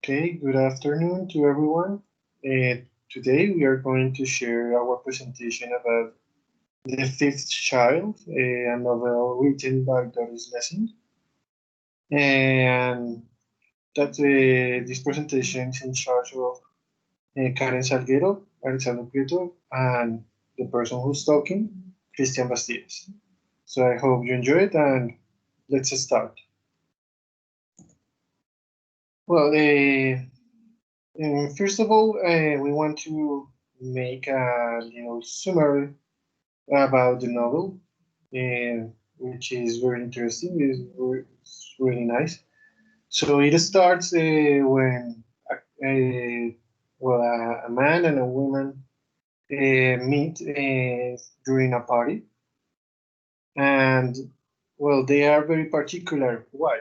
Okay, good afternoon to everyone. Uh, Today we are going to share our presentation about The Fifth Child, a novel written by Doris Lessing. And that this presentation is in charge of Karen Salguero, Alexander Prieto, and the person who's talking, Christian Bastidas. So I hope you enjoy it and let's start. Well, first of all, we want to make a little summary about the novel, which is very interesting. It's really nice. So it starts when a man and a woman meet during a party, and well, they are very particular. Why?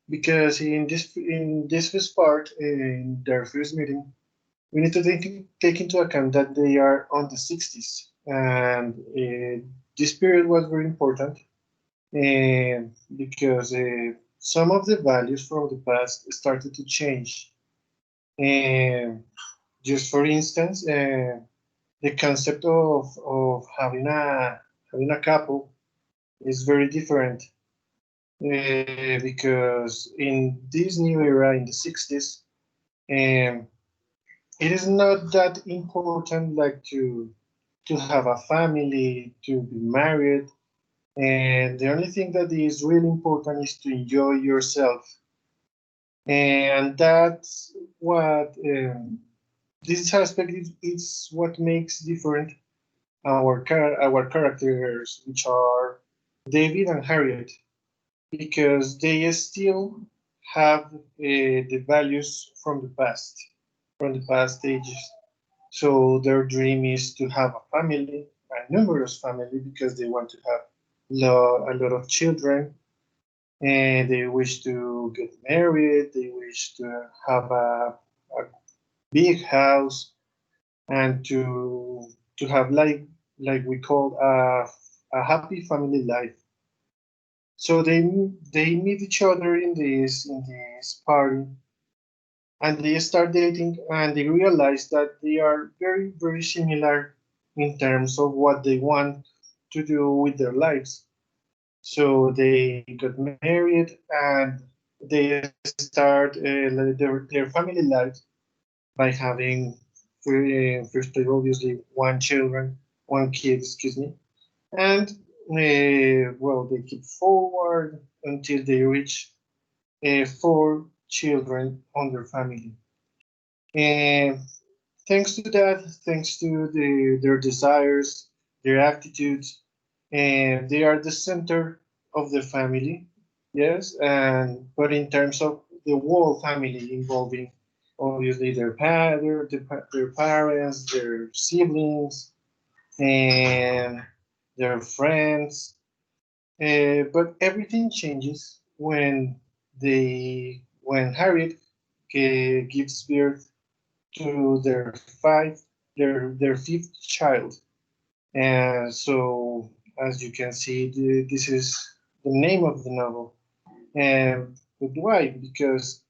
Because in this first part, in their first meeting, we need to take into account that they are on the 60s, and this period was very important because some of the values from the past started to change. And just for instance, the concept of having a couple is very different because in this new era in the 60s, um, it is not that important like to have a family, to be married, and the only thing that is really important is to enjoy yourself. And that's what this aspect is what makes different our characters, which are David and Harriet, because they still have the values from the past ages. So their dream is to have a family, a numerous family, because they want to have a lot of children, and they wish to get married. They wish to have a big house and to have like we call a happy family life. So they meet each other in this party, and they start dating, and they realize that they are very similar in terms of what they want to do with their lives. So they got married, and they start their family life by having first obviously one kid, excuse me, and well, they keep forward until they reach four children on their family. And thanks to that, thanks to their desires, their attitudes, and they are the center of the family. Yes, and but in terms of the whole family involving obviously their parents, their siblings, and their friends. But everything changes when Harriet gives birth to their fifth child. And so, as you can see, this is the name of the novel. And but why? Because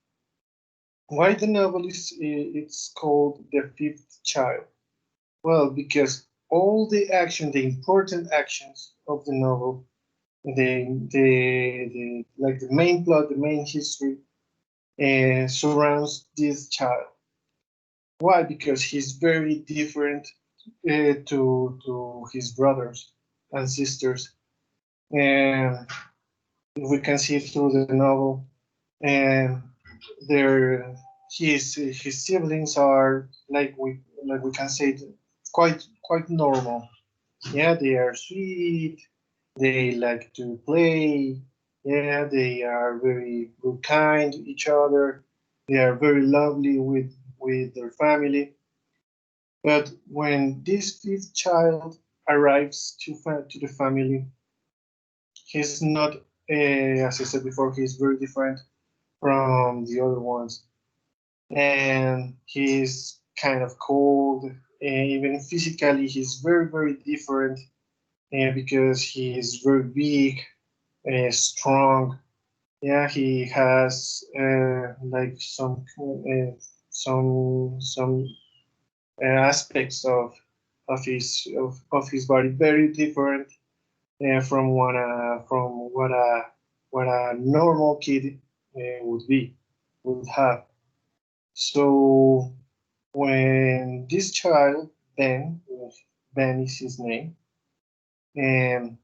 why the novel is it's called The Fifth Child? Well, because all the action, the important actions of the novel, the like the main plot, the main history, surrounds this child. Why? Because he's very different to his brothers and sisters, and we can see through the novel, and their his siblings are like we can say quite normal. Yeah, they are sweet. They like to play. Yeah, they are very kind to each other. They are very lovely with their family. But when this fifth child arrives to the family, he's not, as I said before, he's very different from the other ones. And he's kind of cold, and even physically, he's very different because he is very big, strong, Yeah, he has like some aspects of his body very different from what a normal kid would have. So when this child Ben is his name, and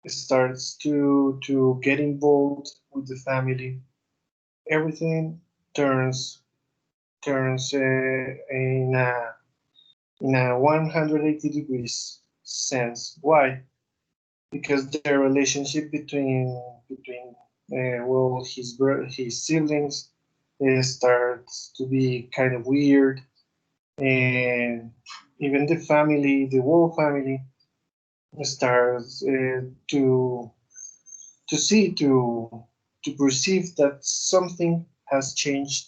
starts to get involved with the family, everything turns turns in a 180 degrees sense. Why? Because the relationship between his siblings starts to be kind of weird, and even the whole family starts to see to perceive that something has changed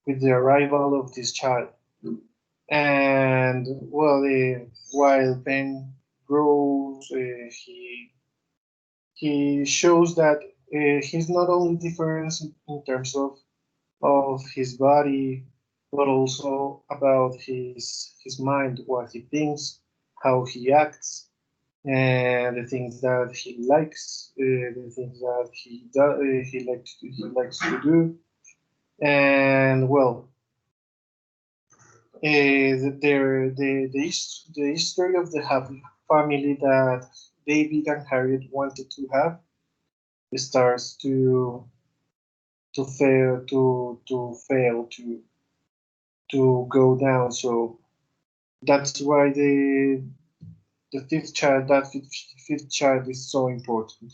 with the arrival of this child. And well, while Ben grows, he shows that he's not only different in terms of his body, but also about his mind, what he thinks, how he acts, and the things that he likes, the things that he likes to do. And well, the history of the happy family that David and Harriet wanted to have starts to go down. So that's why the fifth child is so important.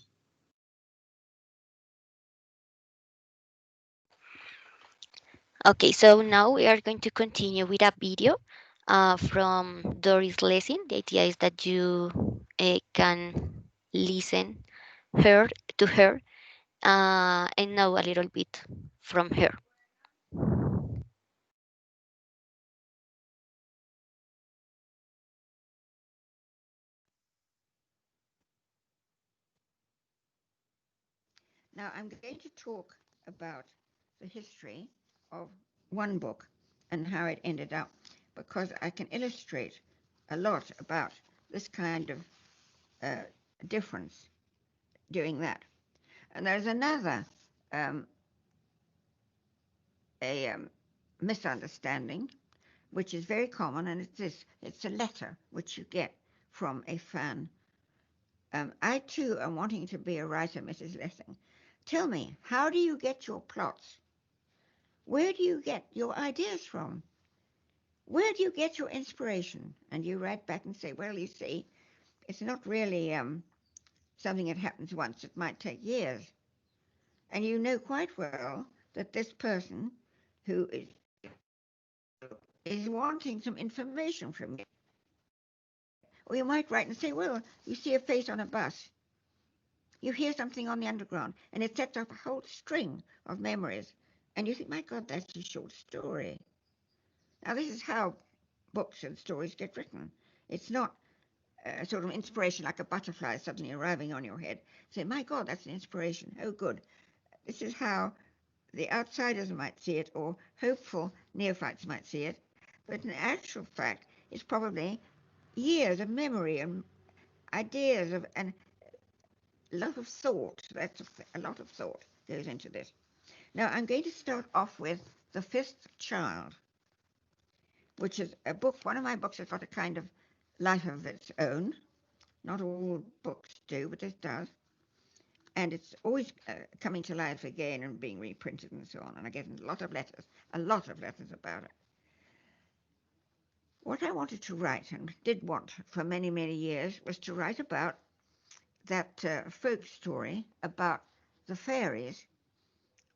Okay, so now we are going to continue with a video from Doris Lessing. The idea is that you can listen her to her and know a little bit from her. Now, I'm going to talk about the history of one book and how it ended up because I can illustrate a lot about this kind of uh, difference doing that. And there's another um, a misunderstanding which is very common, and it's this: it's a letter which you get from a fan. I too am wanting to be a writer, Mrs. Lessing. Tell me, how do you get your plots? Where do you get your ideas from? Where do you get your inspiration? And you write back and say, well, you see, it's not really something that happens once, it might take years. And you know quite well that this person who is wanting some information from you. Or you might write and say, well, you see a face on a bus, you hear something on the underground, and it sets up a whole string of memories. And you think, my God, that's a short story. Now, this is how books and stories get written. It's not sort of inspiration like a butterfly suddenly arriving on your head. Say, my God, that's an inspiration. Oh, good. This is how the outsiders might see it, or hopeful neophytes might see it. But in actual fact, it's probably years of memory and ideas of and a lot of thought. That's a lot of thought goes into this. Now, I'm going to start off with The Fifth Child, which is a book. One of my books has got a kind of life of its own. Not all books do, but this does. And it's always coming to life again and being reprinted and so on. And I get a lot of letters about it. What I wanted to write, and did want for many, many years, was to write about that folk story about the fairies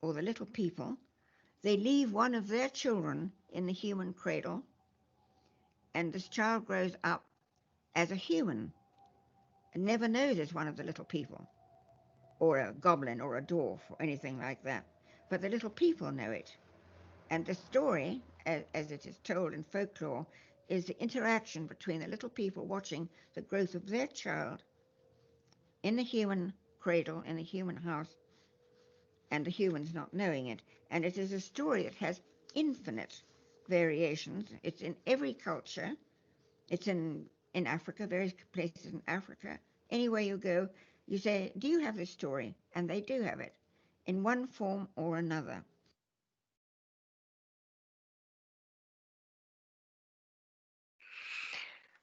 or the little people. They leave one of their children in the human cradle, and this child grows up as a human and never knows it's one of the little people, or a goblin or a dwarf or anything like that. But the little people know it. And the story, as it is told in folklore, is the interaction between the little people watching the growth of their child in the human cradle, in the human house, and the humans not knowing it. And it is a story that has infinite variations. It's in every culture. It's in Africa, various places in Africa. Anywhere you go, you say, "Do you have this story?" And they do have it in one form or another.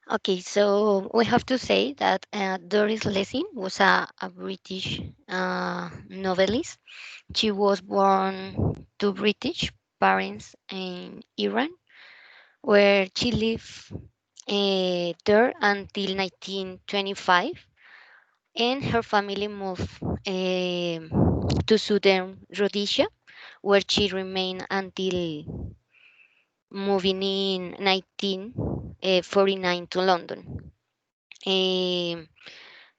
Okay, so we have to say that Doris Lessing was a British novelist. She was born to British parents in Iran, where she lived there until 1925, and her family moved to southern Rhodesia, where she remained until moving in 1949 to London. Um,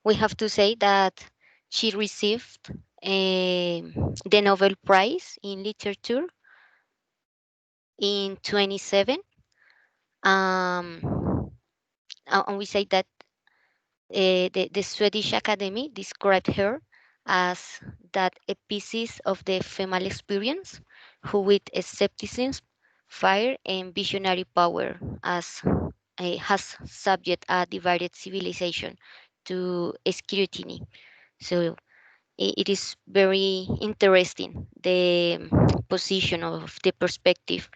we have to say that she received the Nobel Prize in Literature in 27. Um, and we say that the Swedish Academy described her as that species of the female experience who, with skepticism, fire, and visionary power, as has subject a divided civilization to scrutiny. So it is very interesting the position of the perspective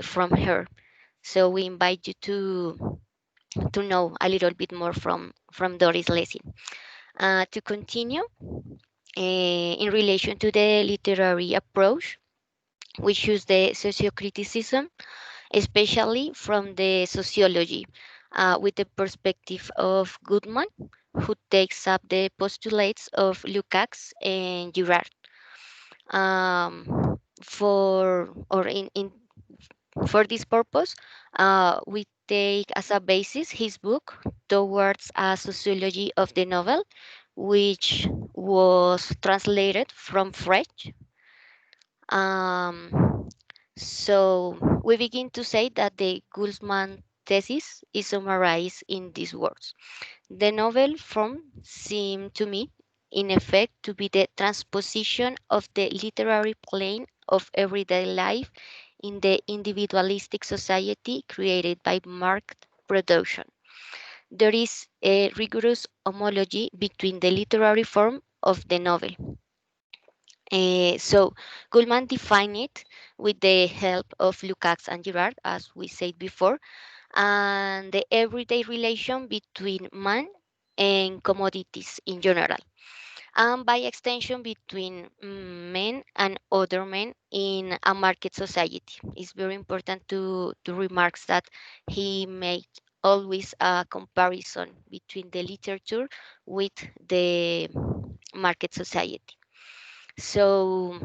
from her. So we invite you to know a little bit more from Doris Lessing. To continue, in relation to the literary approach, we choose the sociocriticism, especially from the sociology, with the perspective of Goodman, who takes up the postulates of Lukács and Girard. For this purpose, we take as a basis his book Towards a Sociology of the Novel, which was translated from French. Um, so we begin to say that the Guzman thesis is summarized in these words. The novel form seemed to me, in effect, to be the transposition of the literary plane of everyday life in the individualistic society created by marked production. There is a rigorous homology between the literary form of the novel. So Goldman defined it with the help of Lukács and Girard, as we said before, and the everyday relation between man and commodities in general, and by extension between men and other men in a market society. It's very important to remark that he made always a comparison between the literature with the market society. So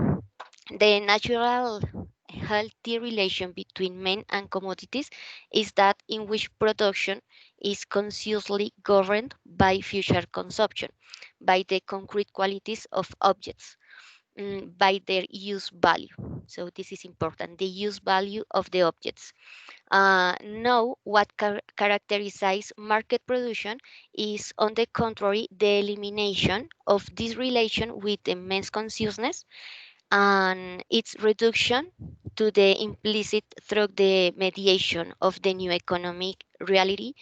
the natural healthy relation between men and commodities is that in which production is consciously governed by future consumption, by the concrete qualities of objects, by their use value. So this is important, the use value of the objects. Now, what characterizes market production is, on the contrary, the elimination of this relation with immense consciousness and its reduction to the implicit through the mediation of the new economic reality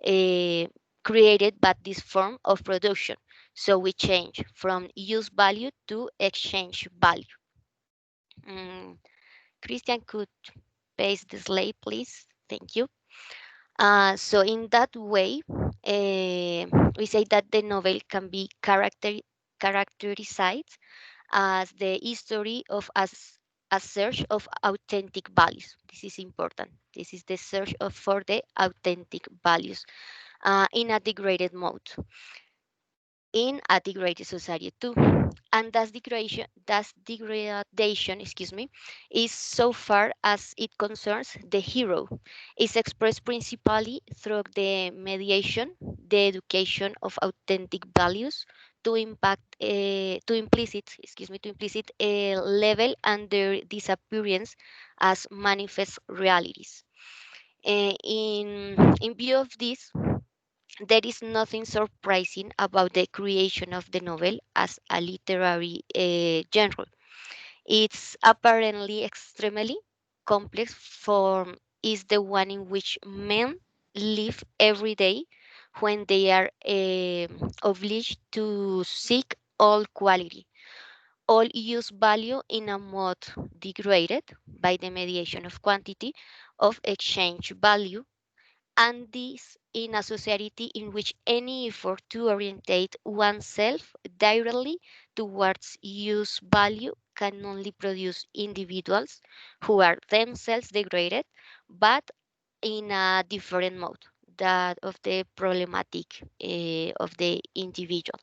uh, created by this form of production. So we change from use value to exchange value. Mm, Christian, could paste the slide, please? Thank you. So in that way, we say that the novel can be characterized as the history of a search of authentic values. This is important. This is the search for the authentic values in a degraded mode, in a degraded society too. And that degradation, excuse me, is so far as it concerns the hero, is expressed principally through the mediation, the education of authentic values to impact to implicit a level and their disappearance as manifest realities. In view of this, there is nothing surprising about the creation of the novel as a literary genre. Its apparently extremely complex form is the one in which men live every day when they are obliged to seek all quality, all use value in a mode degraded by the mediation of quantity of exchange value, and this in a society in which any effort to orientate oneself directly towards use value can only produce individuals who are themselves degraded, but in a different mode, that of the problematic of the individual.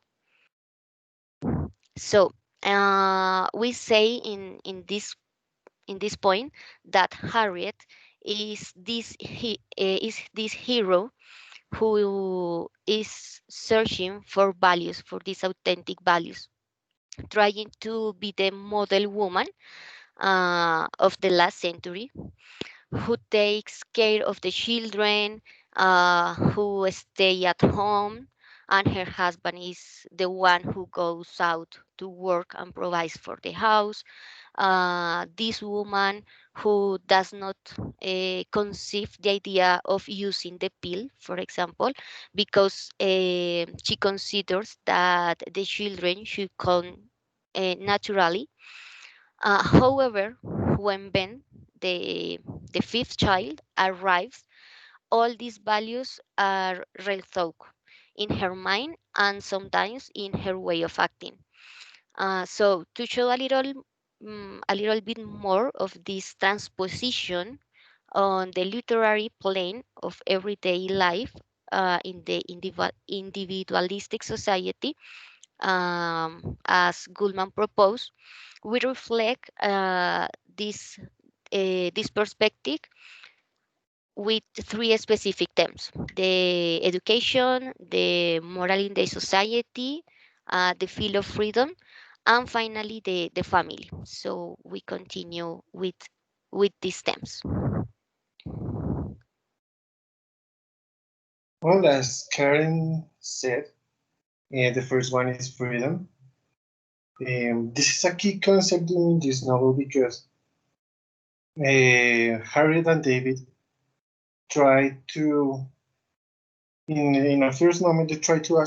So we say in this point that Harriet is this hero who is searching for values, for these authentic values, trying to be the model woman of the last century, who takes care of the children, who stay at home, and her husband is the one who goes out to work and provides for the house. This woman who does not conceive the idea of using the pill, for example, because she considers that the children should come naturally. However, when Ben, the, the fifth child, arrives, all these values are rethought in her mind and sometimes in her way of acting. So to show a little bit more of this transposition on the literary plane of everyday life in the individualistic society, as Goldman proposed, we reflect this perspective with three specific themes: the education, the moral in the society, the feel of freedom, and finally the family. So we continue with these themes. Well, as Karen said, the first one is freedom. This is a key concept in this novel because Harriet and David try to, in a first moment, they try to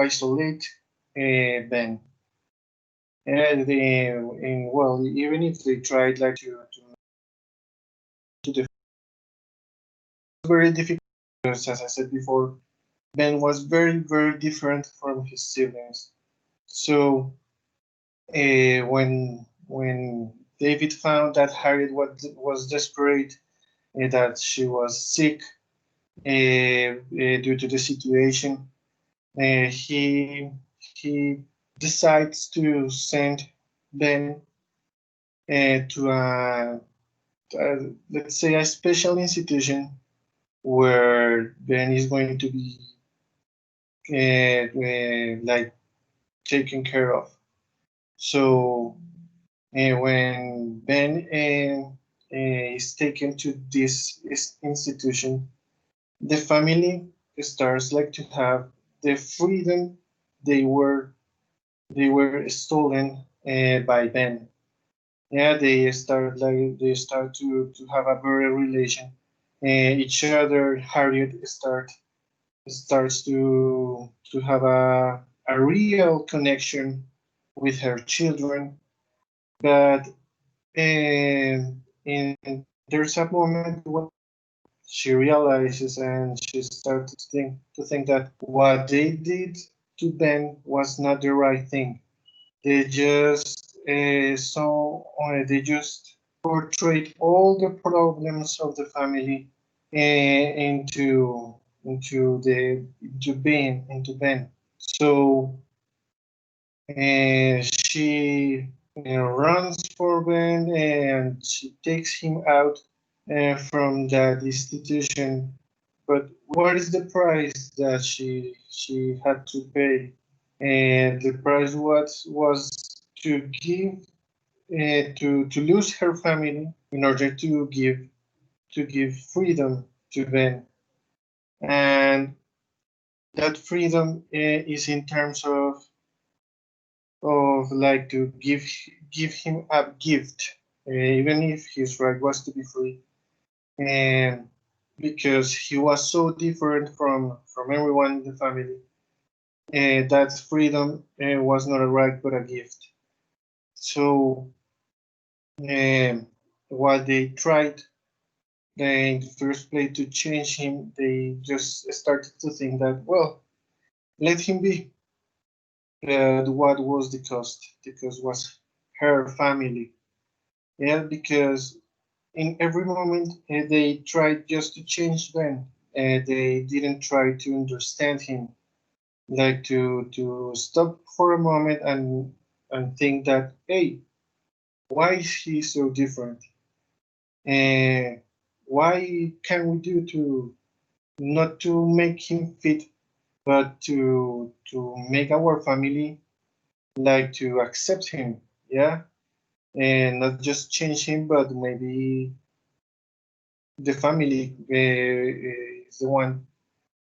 isolate Ben. And well, even if they tried like to the very difficult because, as I said before, Ben was very different from his siblings. So when David found that Harriet was desperate, that she was sick due to the situation, he decides to send Ben to let's say a special institution where Ben is going to be like taken care of. So when Ben is taken to this institution, the family starts like to have the freedom they were stolen by Ben. Yeah, they start to have a very relation each other. Harriet starts to have a real connection with her children, but in there's a moment when she realizes and she starts to think that what they did to Ben was not the right thing. They just they just portrayed all the problems of the family into Ben. So she runs for Ben and she takes him out from that institution. But what is the price that she had to pay? And the price was to give to lose her family in order to give freedom to Ben, and that freedom is in terms of of like to give him a gift, even if his right was to be free, and because he was so different from everyone in the family, that freedom was not a right but a gift. So while they tried in the first place to change him, they just started to think that, well, let him be. What was the cost? Because was her family. Yeah, because in every moment they tried just to change them. They didn't try to understand him, like to stop for a moment and think that, hey, why is he so different? And why can we do to not to make him fit, but to make our family like to accept him, yeah, and not just change him, but maybe the family is the one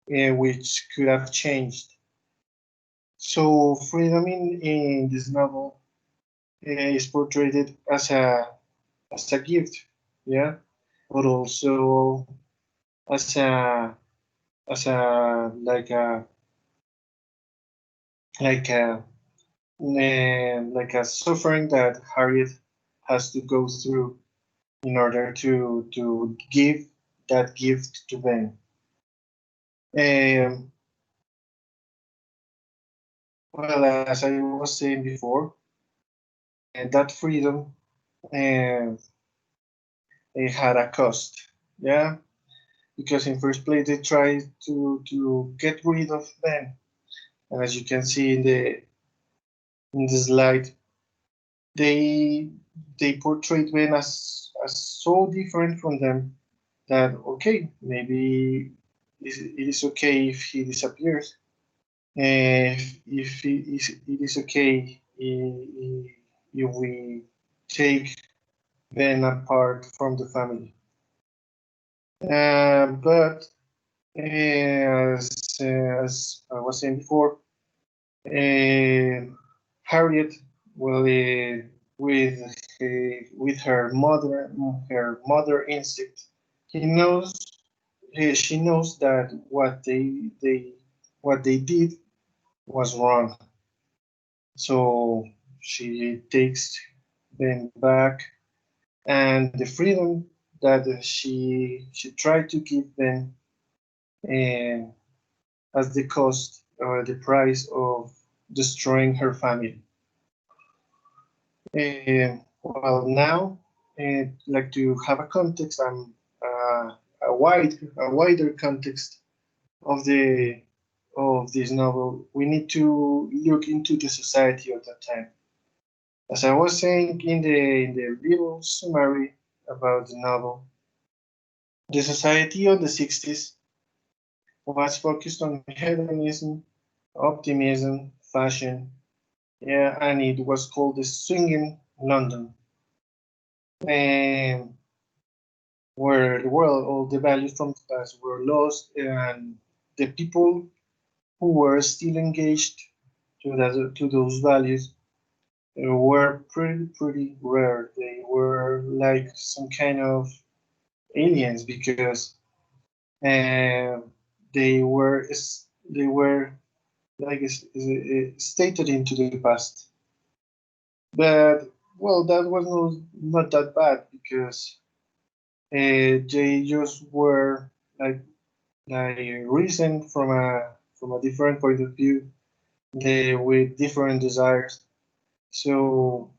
which could have changed. So freedom in this novel is portrayed as a gift, yeah, but also as a like a like a suffering that Harriet has to go through in order to give that gift to Ben. Um, well, as I was saying before, that freedom uh, it had a cost, yeah, because in first place they tried to get rid of Ben, and as you can see in the slide, they they portrayed Ben as so different from them that okay, maybe it is okay if he disappears. If it is okay if we take Ben apart from the family. But as I was saying before, Harriet, well, with her mother instinct, he knows she knows that what they did was wrong. So she takes them back, and the freedom that she tried to give them uh, as the cost or the price of destroying her family. Well, now, like to have a context, a wider context of the of this novel, we need to look into the society of that time. As I was saying in the little summary about the novel, the society of the 60s was focused on hedonism, optimism, fashion, yeah, and it was called the swinging London, and where well all the values from the past were lost, and the people who were still engaged to those values were pretty rare. They were like some kind of aliens because uh, they were like stated into the past. But well, that was not that bad because they just were like reasoned from a different point of view, they with different desires. So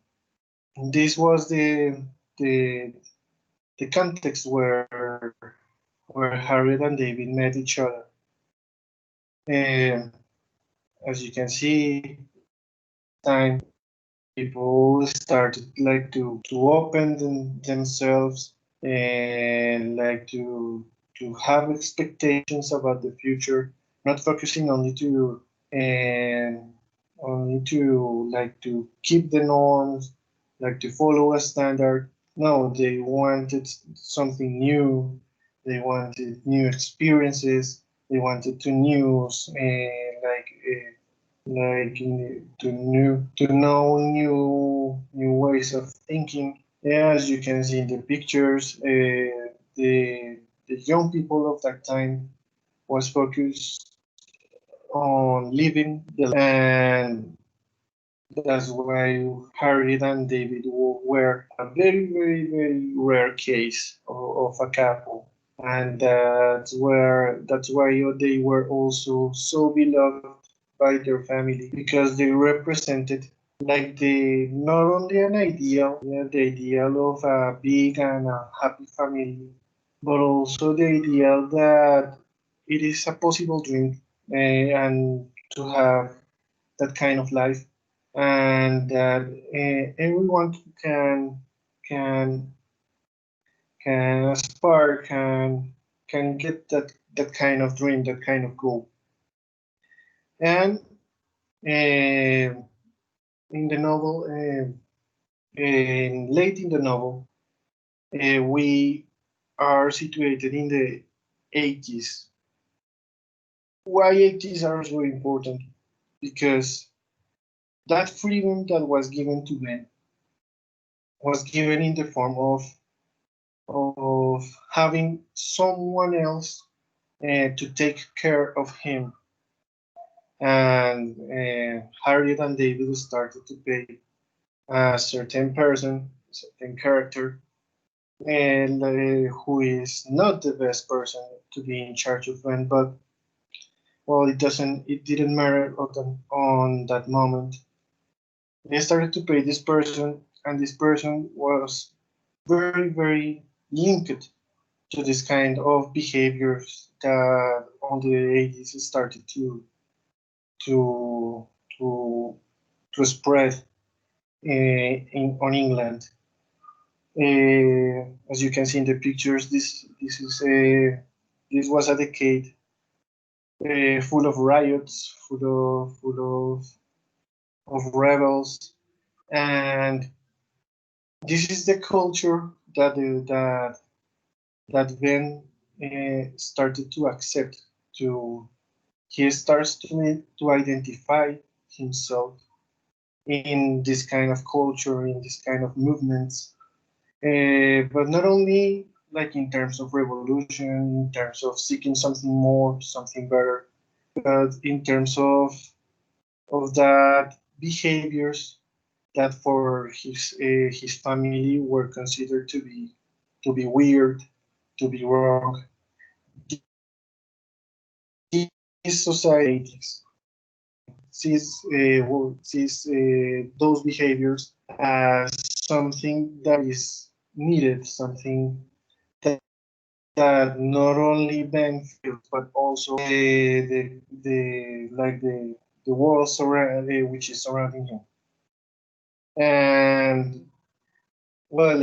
this was the the context where Harriet and David met each other. And as you can see, time people started like to open themselves and like to have expectations about the future, not focusing and only to like to keep the norms, like to follow a standard. No, they wanted something new. They wanted new experiences. They wanted to new like to know new ways of thinking. Yeah, as you can see in the pictures, the young people of that time was focused on living the and that's why Harry and David were a very, very, very rare case of a couple. And that's why they were also so beloved by their family because they represented like the not only an ideal, yeah, the ideal of a big and a happy family, but also the ideal that it is a possible dream and to have that kind of life and that everyone can can aspire can get that kind of dream, that kind of goal. And in the novel, late in the novel, we are situated in the 80s. Why 80s are so important? Because that freedom that was given to men was given in the form of having someone else to take care of him. And Harriet and David started to pay a certain person, a certain character, and who is not the best person to be in charge of them. But well, it didn't matter on that moment. They started to pay this person, and this person was very, very linked to this kind of behaviors that on the 80s started to to to spread on England. As you can see in the pictures, this was a decade full of riots, full of rebels, and this is the culture that Ben started to accept. To he starts to identify himself in this kind of culture, in this kind of movements, but not only like in terms of revolution, in terms of seeking something more, something better, but in terms of that behaviors that for his family were considered to be weird, to be wrong. This society sees those behaviors as something that is needed, something that not only Ben feels, but also the world which is surrounding him. And well,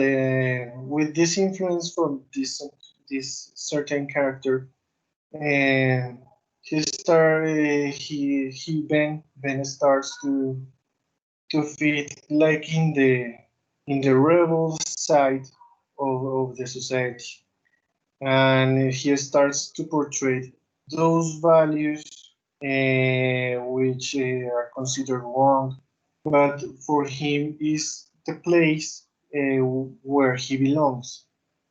with this influence from this certain character, and Ben starts to fit like in the rebel side of the society, and he starts to portray those values which are considered wrong, but for him is the place where he belongs.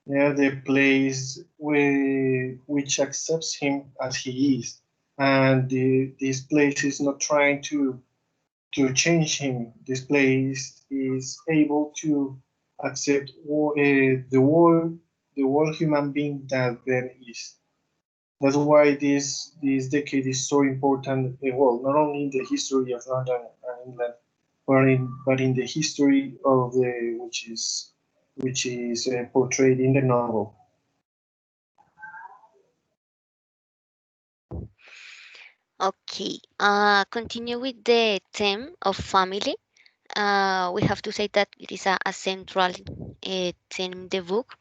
Yeah, the place which accepts him as he is, and this place is not trying to change him. This place is able to accept the whole human being that Ben is. That's why this decade is so important. Well, not only in the history of London and England, but in the history of the which is portrayed in the novel. Okay, continue with the theme of family. We have to say that it is a central theme in the book.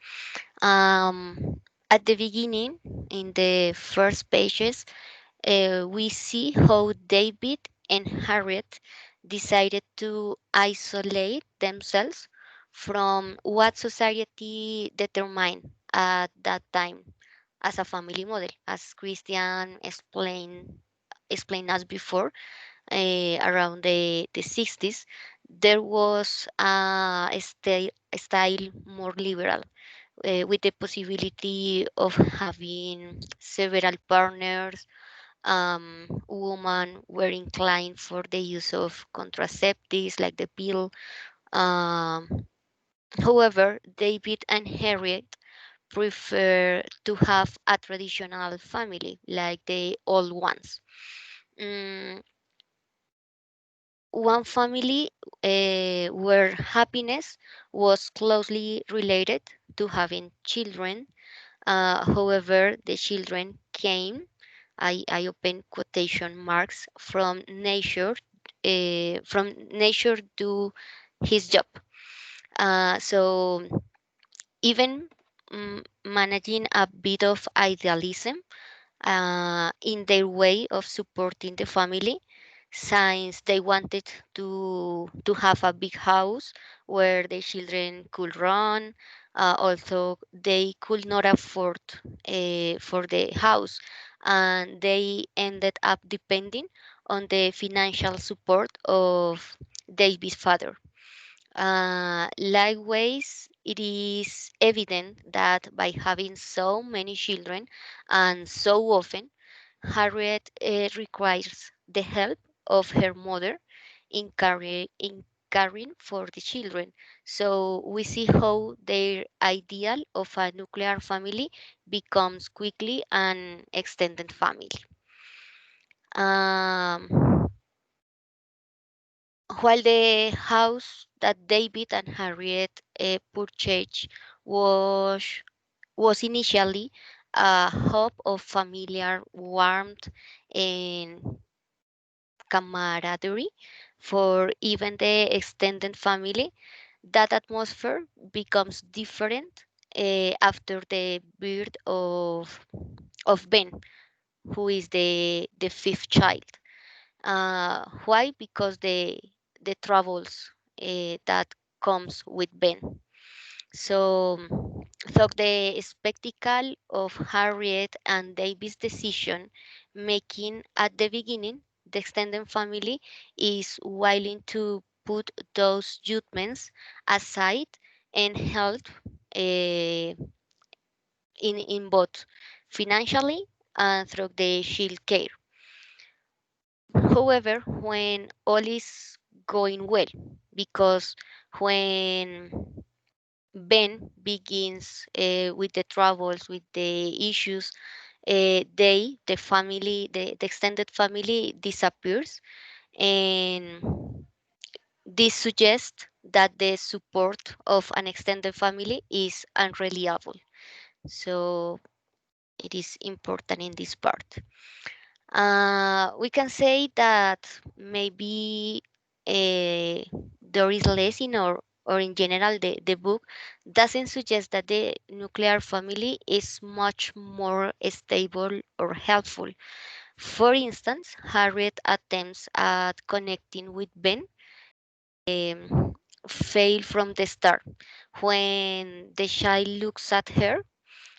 At the beginning, in the first pages, we see how David and Harriet decided to isolate themselves from what society determined at that time as a family model, as Christian explained us before. around the 60s, there was a style more liberal, with the possibility of having several partners. Women were inclined for the use of contraceptives like the pill. Um, However, David and Harriet prefer to have a traditional family like the old ones. Mm, One family where happiness was closely related to having children. However, the children came, I open quotation marks, from nature to his job. So even managing a bit of idealism in their way of supporting the family, since they wanted to have a big house where the children could run, although they could not afford for the house, and they ended up depending on the financial support of David's father. Likewise, it is evident that by having so many children and so often, Harriet requires the help of her mother in caring for the children. So we see how their ideal of a nuclear family becomes quickly an extended family. Um, while the house that David and Harriet purchased was was initially a hub of familiar warmth and camaraderie for even the extended family, that atmosphere becomes different after the birth of Ben, who is the fifth child. Why? Because the troubles that comes with Ben. So, thought the spectacle of Harriet and David's decision making at the beginning, the extended family is willing to put those judgments aside and help in both financially and through the shield care. However, when all is going well, because when Ben begins with the troubles, with the issues, the family, the extended family disappears, and this suggests that the support of an extended family is unreliable. So it is important in this part. We can say that maybe there is less in or in general the book doesn't suggest that the nuclear family is much more stable or helpful. For instance, Harriet attempts at connecting with Ben fail from the start. When the child looks at her,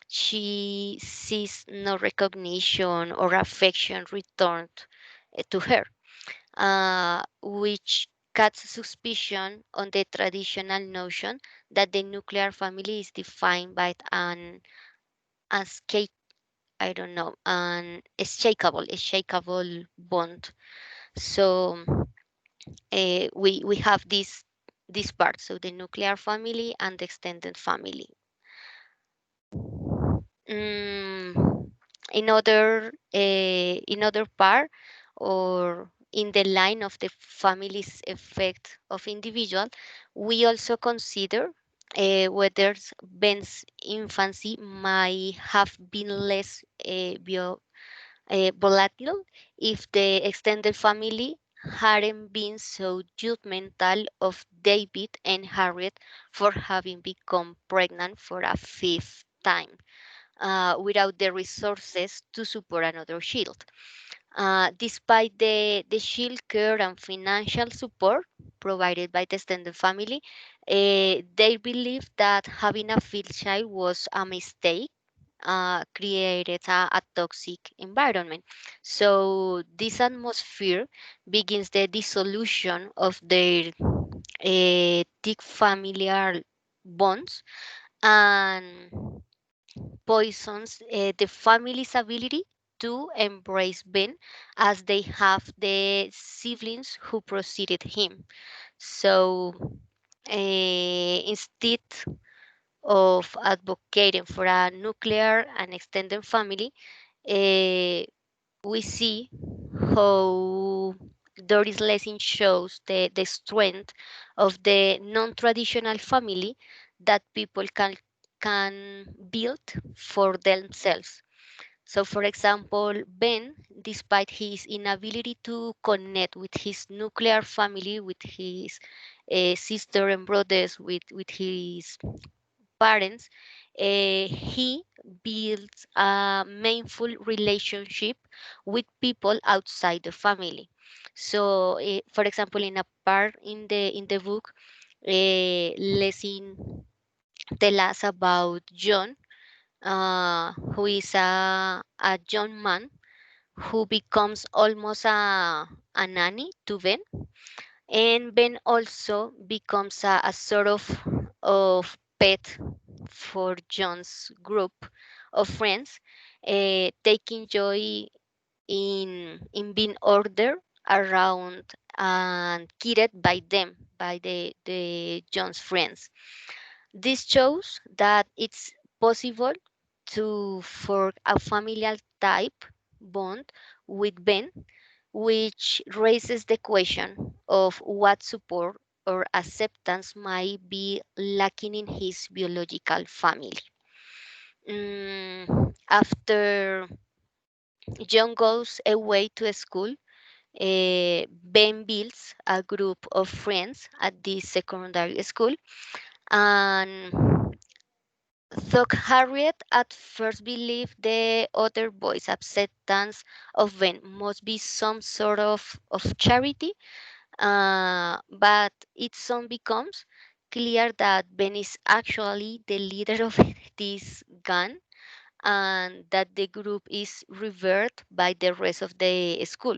she sees no recognition or affection returned to her, which casts suspicion on the traditional notion that the nuclear family is defined by an unsca- I don't know, an shakable bond. So we have this part, so the nuclear family and the extended family. Mm, in other part, or in the line of the family's effect of individual, we also consider whether Ben's infancy might have been less volatile if the extended family hadn't been so judgmental of David and Harriet for having become pregnant for a fifth time without the resources to support another shield. Despite the shield care and financial support provided by the extended family, they believed that having a fifth child was a mistake, created a toxic environment. So this atmosphere begins the dissolution of their thick familiar bonds and poisons the family's ability to embrace Ben as they have the siblings who preceded him. So instead of advocating for a nuclear and extended family, uh, we see how Doris Lessing shows the strength of the non-traditional family that people can build for themselves. So, for example, Ben, despite his inability to connect with his nuclear family, with his sister and brothers, with his parents, he builds a meaningful relationship with people outside the family. So, for example, in a part in the book, Lessing tell us about John, who is a young man who becomes almost a nanny to Ben, and Ben also becomes a sort of pet for John's group of friends, taking joy in being ordered around and catered by them, by the John's friends. This shows that it's possible to form a familial type bond with Ben, which raises the question of what support or acceptance might be lacking in his biological family. After John goes away to school, Ben builds a group of friends at this secondary school, and though Harriet at first believed the other boys' acceptance of Ben must be some sort of charity, but it soon becomes clear that Ben is actually the leader of this gang and that the group is revered by the rest of the school.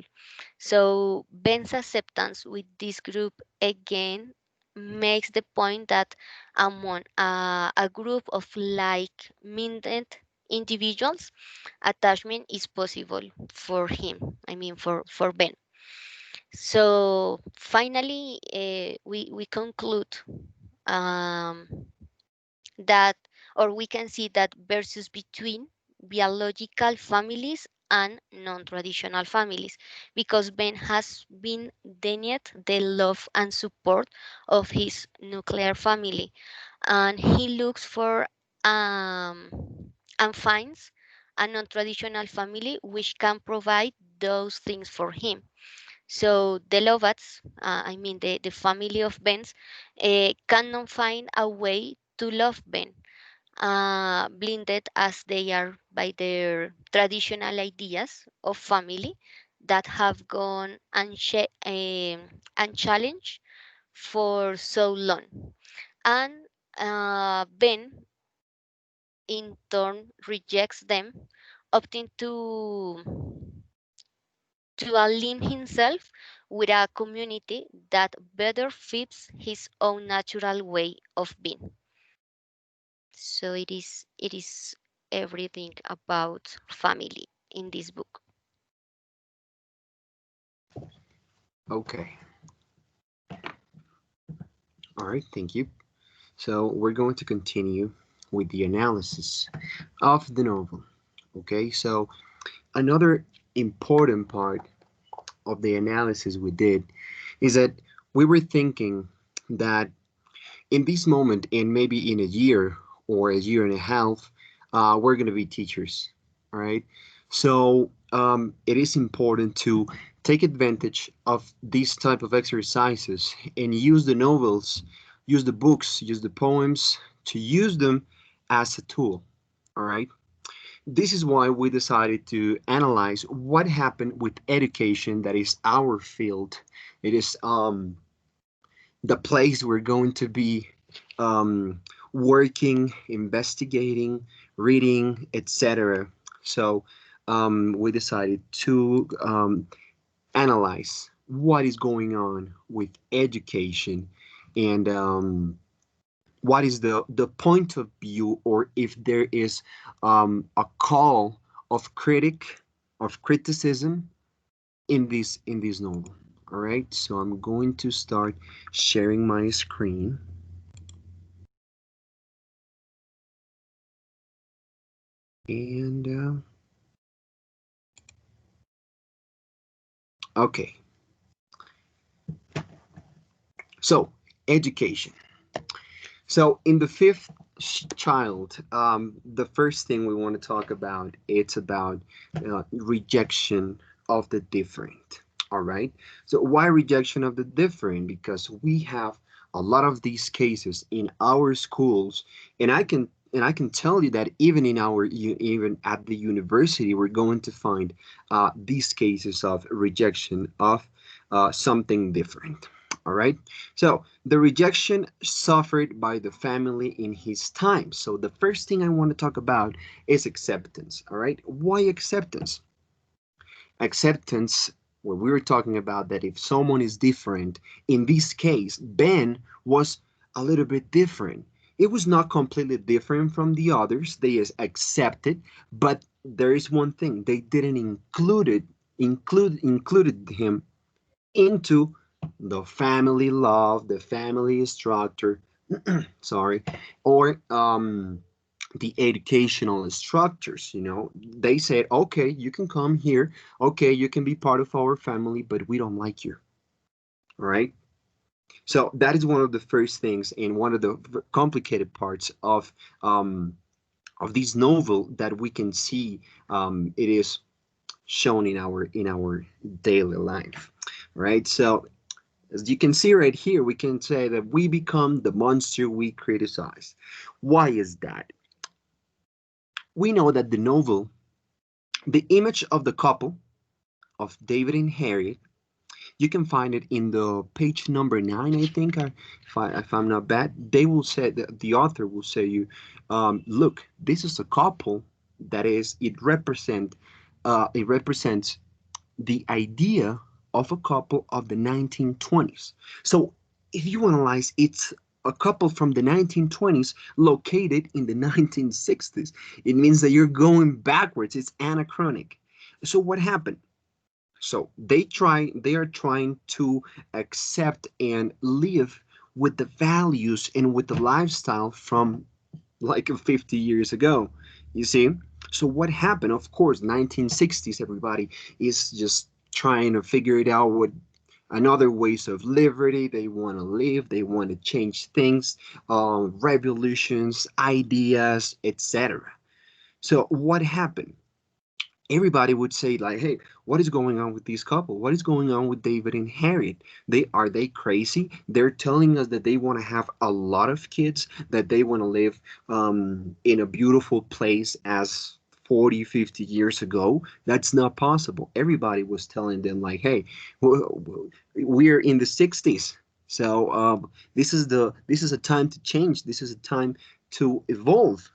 So Ben's acceptance with this group again makes the point that among a group of like-minded individuals, attachment is possible for him. I mean, for Ben. So finally, we conclude um, that, or we can see that versus between biological families and non-traditional families, because Ben has been denied the love and support of his nuclear family, and he looks for um, and finds a non-traditional family which can provide those things for him. So the Lovats, I mean the family of Ben's, cannot find a way to love Ben, blinded as they are by their traditional ideas of family that have gone unchallenged for so long. And Ben, in turn, rejects them, opting to align himself with a community that better fits his own natural way of being. So it is everything about family in this book. Okay. All right. Thank you. So we're going to continue with the analysis of the novel. Okay. So another important part of the analysis we did is that we were thinking that in this moment, and maybe in a year or a year and a half, we're going to be teachers. All right. So it is important to take advantage of these type of exercises and use the novels, use the books, use the poems to use them as a tool. All right. This is why we decided to analyze what happened with education, that is our field. It is the place we're going to be um, working, investigating, reading, etc. So we decided to analyze what is going on with education and what is the point of view, or if there is a call of criticism in this novel. All right, so I'm going to start sharing my screen. And okay, so education. So in the fifth child, the first thing we want to talk about, it's about rejection of the different. All right. So why rejection of the different? Because we have a lot of these cases in our schools, and I can tell you that even in our even at the university, we're going to find these cases of rejection of something different. All right. So the rejection suffered by the family in his time. So the first thing I want to talk about is acceptance. All right. Why acceptance? Acceptance, where we were talking about that if someone is different, in this case, Ben was a little bit different. It was not completely different from the others. They is accepted, but there is one thing: they didn't included him into the family love, the family structure, sorry, or the educational structures. They said, okay, you can come here, okay, you can be part of our family, but we don't like you. All right. So that is one of the first things and one of the complicated parts of this novel that we can see. It is shown in our daily life, right? So as you can see right here, we can say that we become the monster we criticize. Why is that? We know that the novel, the image of the couple of David and Harriet, you can find it in the page number 9, I think. If I'm not bad, they will say that the author will say you, look, this is a couple that is it represents the idea of a couple of the 1920s. So if you analyze, it's a couple from the 1920s located in the 1960s. It means that you're going backwards. It's anachronic. So what happened? So they are trying to accept and live with the values and with the lifestyle from like 50 years ago. You see? So what happened? Of course, 1960s, everybody is just trying to figure it out what another ways of liberty they want to live. They want to change things, revolutions, ideas, etc. So what happened? Everybody would say like, hey, what is going on with this couple? What is going on with David and Harriet? They crazy? They're telling us that they want to have a lot of kids, that they want to live in a beautiful place as 40, 50 years ago. That's not possible. Everybody was telling them like, hey, we're in the 60s. So this is a time to change. This is a time to evolve.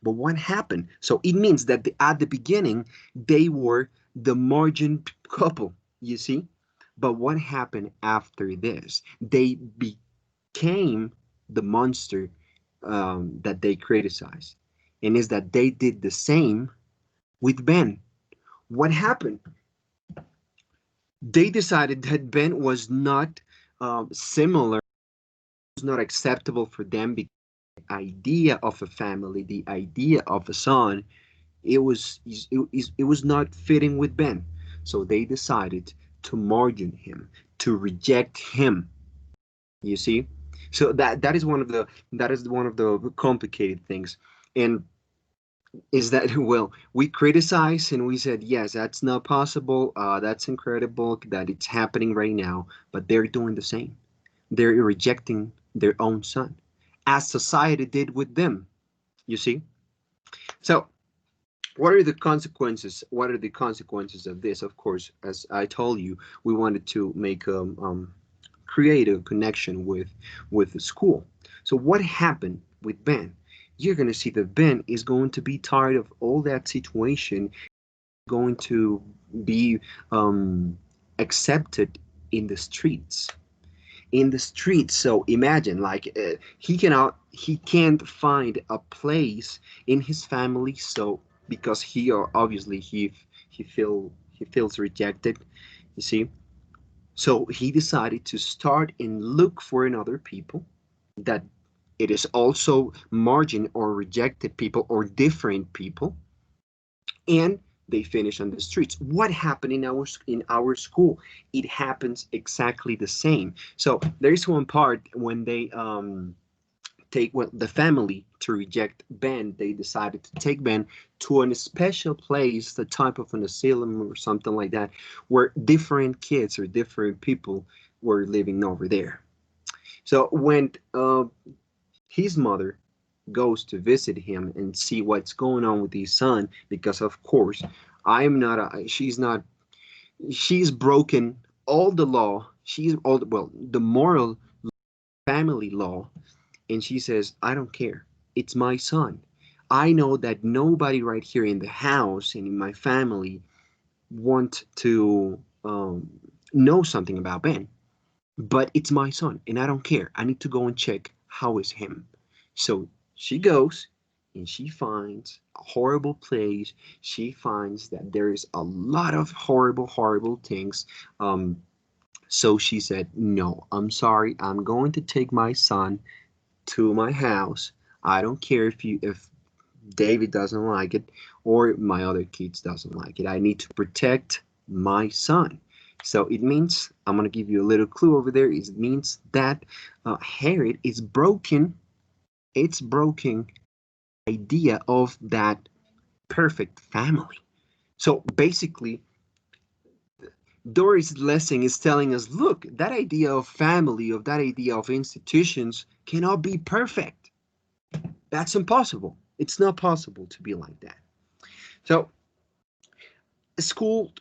But what happened? So it means that at the beginning, they were the margin couple, you see? But what happened after this? They became the monster that they criticized. And is that they did the same with Ben. What happened? They decided that Ben was not similar, was not acceptable for them because the idea of a family, the idea of a son, it was not fitting with Ben. So they decided to margin him, to reject him. You see? So that is one of the complicated things. And is that well, we criticize and we said, yes, that's not possible. That's incredible that it's happening right now, but they're doing the same. They're rejecting their own son, as society did with them. You see? So what are the consequences? What are the consequences of this? Of course, as I told you, we wanted to make create a connection with the school. So what happened with Ben? you're going to see that Ben is going to be tired of all that situation, going to be accepted in the streets. In the streets. So imagine, like, he can't find a place in his family. So because obviously he feels rejected. You see, so he decided to start and look for another people that it is also margin or rejected people or different people, and they finish on the streets. What happened in our school? It happens exactly the same. So there's one part when they take the family to reject Ben. They decided to take Ben to a special place, the type of an asylum or something like that, where different kids or different people were living over there. So when his mother goes to visit him and see what's going on with his son, because of course I'm not a, she's not, she's broken all the law, she's all well, the moral family law, and she says, I don't care, it's my son. I know that nobody right here in the house and in my family want to know something about Ben, but it's my son and I don't care. I need to go and check how is him. So she goes and she finds a horrible place. She finds that there is a lot of horrible things. Um, so she said, no, I'm sorry. I'm going to take my son to my house. I don't care if David doesn't like it or my other kids doesn't like it. I need to protect my son. So it means, I'm going to give you a little clue over there. It means that Herod is broken. It's broken idea of that perfect family. So basically, Doris Lessing is telling us, look, that idea of family, of that idea of institutions cannot be perfect. That's impossible. It's not possible to be like that. So school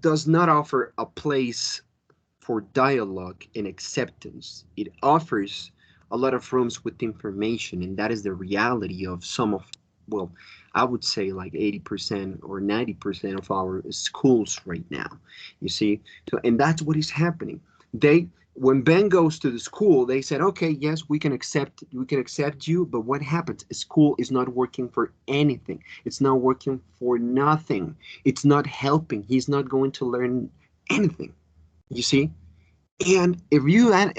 does not offer a place for dialogue and acceptance. It offers a lot of rooms with information, and that is the reality of some of, well, I would say like 80% or 90% of our schools right now. You see, so and that's what is happening. They When Ben goes to the school, they said, okay, yes, we can accept you, but what happens? School is not working for anything. It's not working for nothing. It's not helping. He's not going to learn anything. You see? And if you had,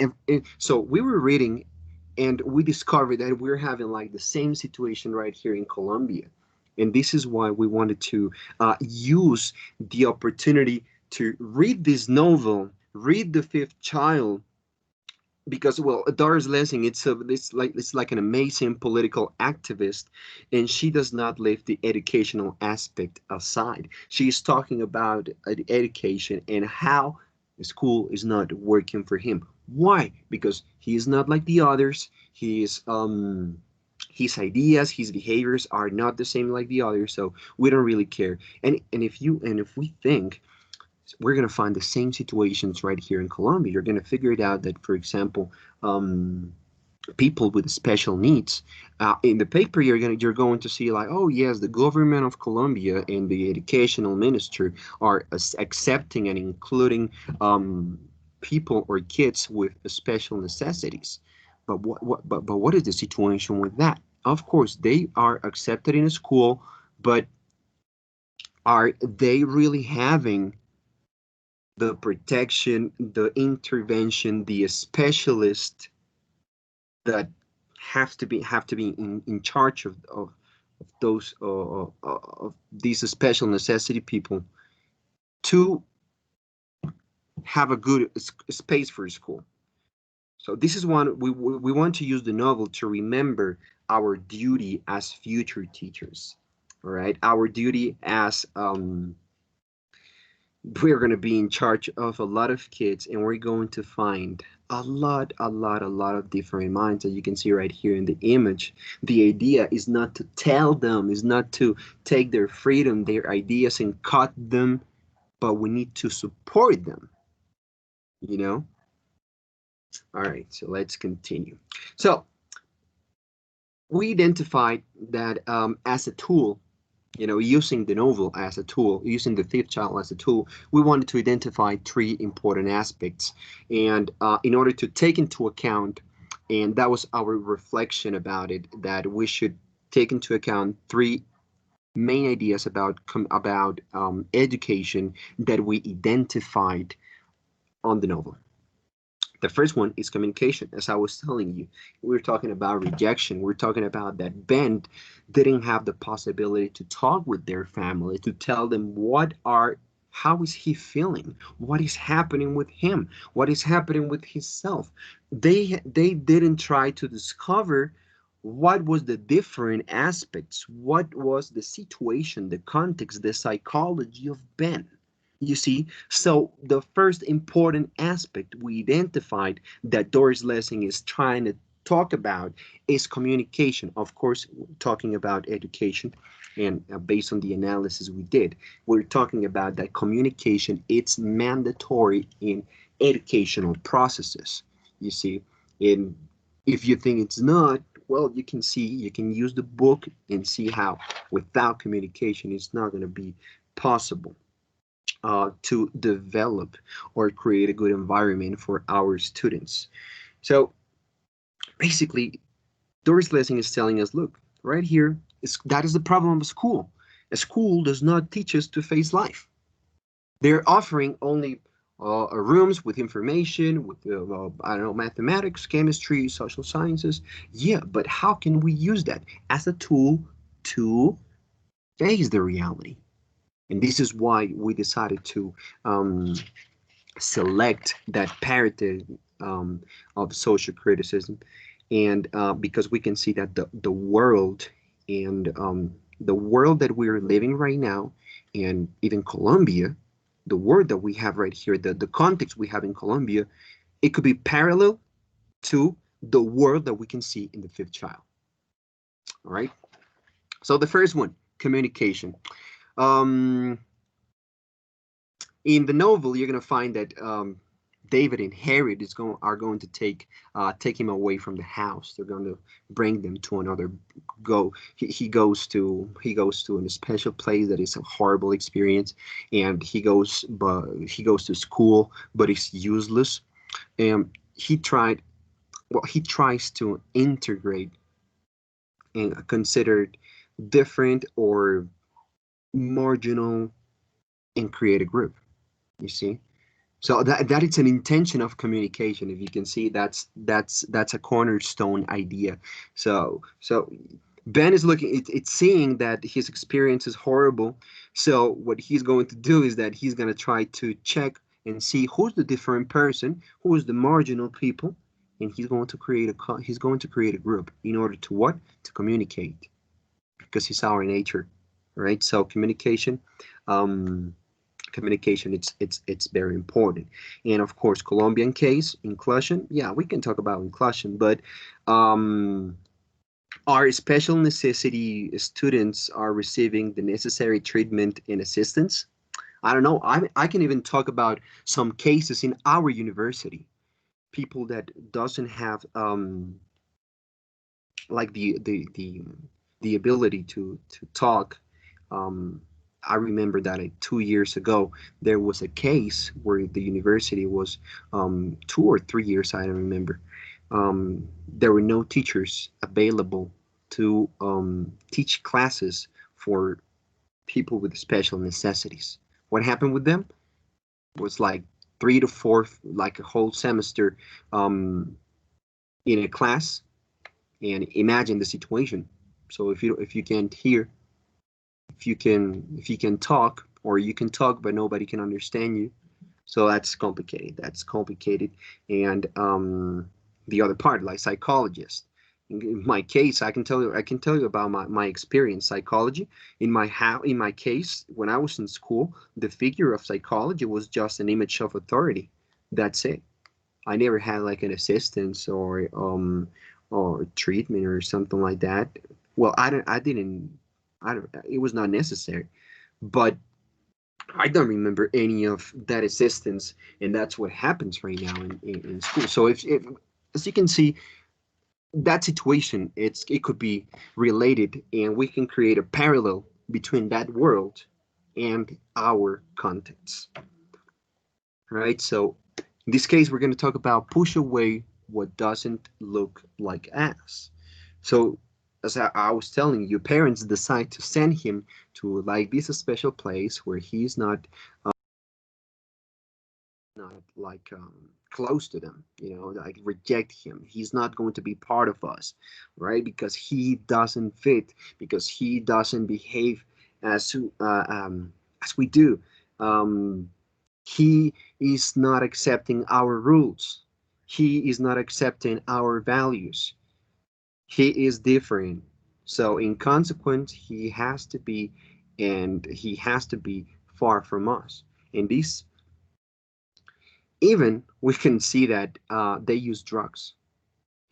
so we were reading and we discovered that we're having like the same situation right here in Colombia. And this is why we wanted to use the opportunity to read this novel, read The Fifth Child, because well, Doris Lessing, it's like an amazing political activist, and she does not leave the educational aspect aside. She's talking about education and how school is not working for him. Why? Because he is not like the others. His ideas, his behaviors are not the same like the others, so we don't really care. And if we think we're going to find the same situations right here in Colombia. You're going to figure it out that, for example, people with special needs, in the paper you're going to see like, oh yes, the government of Colombia and the educational minister are accepting and including people or kids with special necessities. But what is the situation with that? Of course, they are accepted in a school, but are they really having the protection, the intervention, the specialist that have to be in charge of those of these special necessity people to have a good space for school. So this is one we want to use the novel to remember our duty as future teachers. All right, our duty as we're going to be in charge of a lot of kids, and we're going to find a lot of different minds that you can see right here in the image. The idea is not to tell them, is not to take their freedom, their ideas, and cut them, but we need to support them, you know? All right, so let's continue. So we identified that as a tool, using the novel as a tool, using the fifth child as a tool, we wanted to identify three important aspects. And in order to take into account, and that was our reflection about it, that we should take into account three main ideas about education that we identified on the novel. The first one is communication. As I was telling you, we're talking about rejection. We're talking about that Ben didn't have the possibility to talk with their family, to tell them how is he feeling, what is happening with him, what is happening with himself. They didn't try to discover what was the different aspects, what was the situation, the context, the psychology of Ben. You see, so the first important aspect we identified that Doris Lessing is trying to talk about is communication. Of course, talking about education, and based on the analysis we did, we're talking about that communication. It's mandatory in educational processes. You see, in if you think it's not, well, you can use the book and see how without communication it's not going to be possible to develop or create a good environment for our students. So basically, Doris Lessing is telling us, look, right here, that is the problem of school. A school does not teach us to face life. They're offering only rooms with information, with, I don't know, mathematics, chemistry, social sciences. Yeah, but how can we use that as a tool to face the reality? And this is why we decided to select that paradigm of social criticism, and because we can see that the world and the world that we're living right now, and even Colombia, the world that we have right here, the context we have in Colombia, it could be parallel to the world that we can see in the fifth child. All right. So the first one, communication. Um, in the novel, you're gonna find that David and Harriet are going to take him away from the house. They're going to bring them to another he goes to a special place that is a horrible experience, and he goes to school, but it's useless. And he tries to integrate and considered different or marginal and create a group. You see. So that it's an intention of communication. If you can see, that's a cornerstone idea. So Ben is looking. It's seeing that his experience is horrible. So what he's going to do is that he's going to try to check and see who's the different person, who is the marginal people, and he's going to create a group in order to what, to communicate, because it's our nature, right? So communication, it's very important. And of course, Colombian case, inclusion, yeah, we can talk about inclusion, but our special necessity students are receiving the necessary treatment and assistance. I don't know, I can even talk about some cases in our university, people that doesn't have like the ability to talk. I remember that 2 years ago, there was a case where the university was 2 or 3 years, I don't remember. There were no teachers available to teach classes for people with special necessities. What happened with them was like 3 to 4, like a whole semester in a class, and imagine the situation. So if you can't hear, if you can talk, or you can talk but nobody can understand you, so that's complicated. And the other part, like psychologists, in my case, I can tell you about my experience. Psychology, in my case, when I was in school, the figure of psychology was just an image of authority. That's it. I never had like an assistance or treatment or something like that. Well, I don't, it was not necessary, but I don't remember any of that assistance, and that's what happens right now in school. So if as you can see, that situation, it could be related, and we can create a parallel between that world and our context, right? So in this case, we're going to talk about push away what doesn't look like us. So as I was telling you, parents decide to send him to like this special place where he's not like close to them, like reject him. He's not going to be part of us, right? Because he doesn't fit, because he doesn't behave as as we do. Um, he is not accepting our rules. He is not accepting our values. He is different. So in consequence, he has to be far from us. And this, even we can see that they use drugs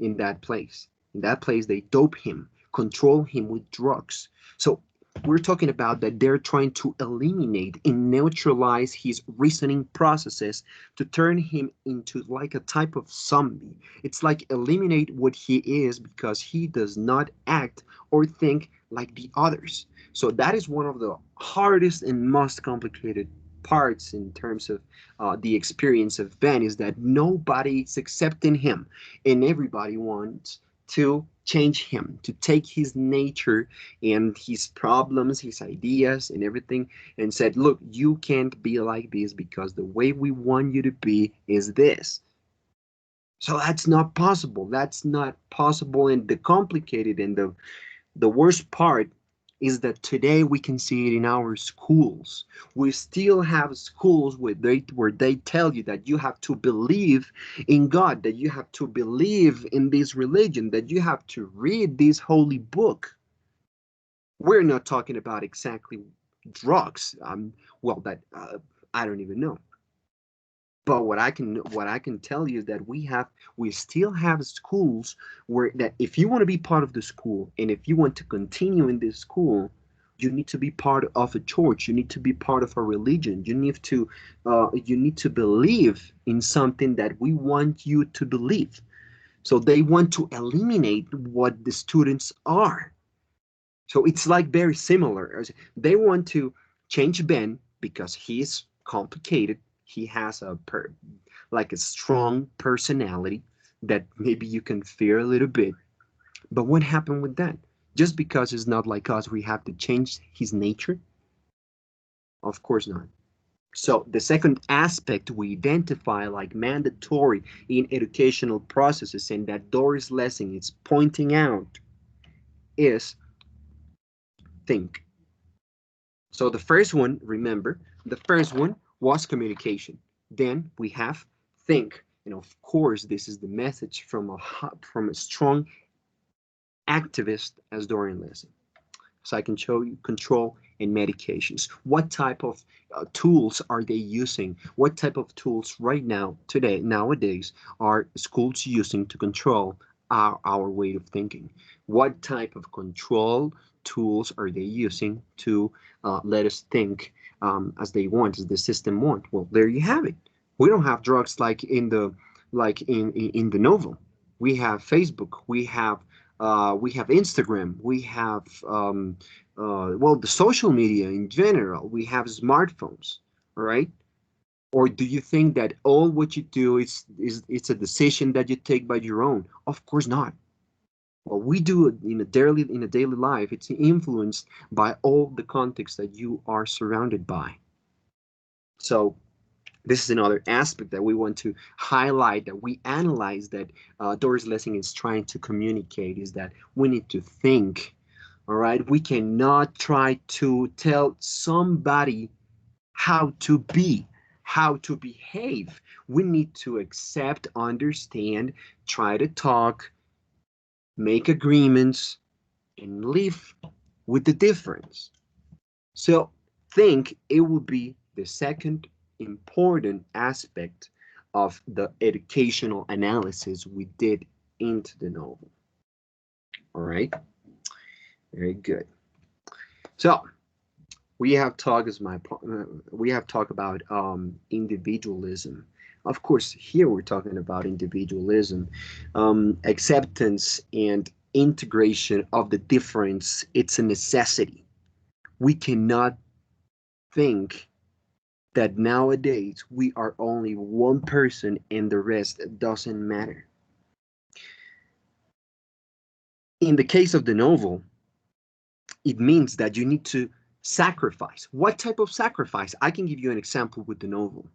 in that place. In that place, they dope him, control him with drugs. So we're talking about that they're trying to eliminate and neutralize his reasoning processes to turn him into like a type of zombie. It's like eliminate what he is because he does not act or think like the others. So that is one of the hardest and most complicated parts in terms of the experience of Ben, is that nobody is accepting him and everybody wants to change him, to take his nature and his problems, his ideas, and everything, and said, look, you can't be like this because the way we want you to be is this. So that's not possible. That's not possible. And the complicated and the worst part is that today we can see it in our schools. We still have schools where they tell you that you have to believe in God, that you have to believe in this religion, that you have to read this holy book. We're not talking about exactly drugs. Well, that I don't even know. But what I can tell you is that we still have schools where that if you want to be part of the school and if you want to continue in this school, you need to be part of a church. You need to be part of a religion. You need to believe in something that we want you to believe. So they want to eliminate what the students are. So it's like very similar. They want to change Ben because he's complicated. He has like a strong personality that maybe you can fear a little bit. But what happened with that? Just because he's not like us, we have to change his nature? Of course not. So the second aspect we identify like mandatory in educational processes and that Doris Lessing is pointing out is think. So the first one, remember, the first one was communication. Then we have think. And of course, this is the message from a strong activist as Dorian Lessing. So I can show you control and medications. What type of tools are they using? What type of tools right now, nowadays, are schools using to control our way of thinking? What type of control tools are they using to let us think as they want, as the system want? Well, there you have it. We don't have drugs like in the novel. We have Facebook. We have Instagram. We have well, the social media in general. We have smartphones, all right? Or do you think that all what you do is it's a decision that you take by your own? Of course not. What we do in a daily life, it's influenced by all the context that you are surrounded by. So this is another aspect that we want to highlight, that we analyze, that Doris Lessing is trying to communicate, is that we need to think. All right, we cannot try to tell somebody how to be, how to behave. We need to accept, understand, try to talk, make agreements, and live with the difference. So think it will be the second important aspect of the educational analysis we did into the novel. All right, very good. So we have talked about individualism. Of course, here we're talking about individualism, acceptance and integration of the difference. It's a necessity. We cannot think that nowadays we are only one person and the rest doesn't matter. In the case of the novel, it means that you need to sacrifice. What type of sacrifice? I can give you an example with the novel.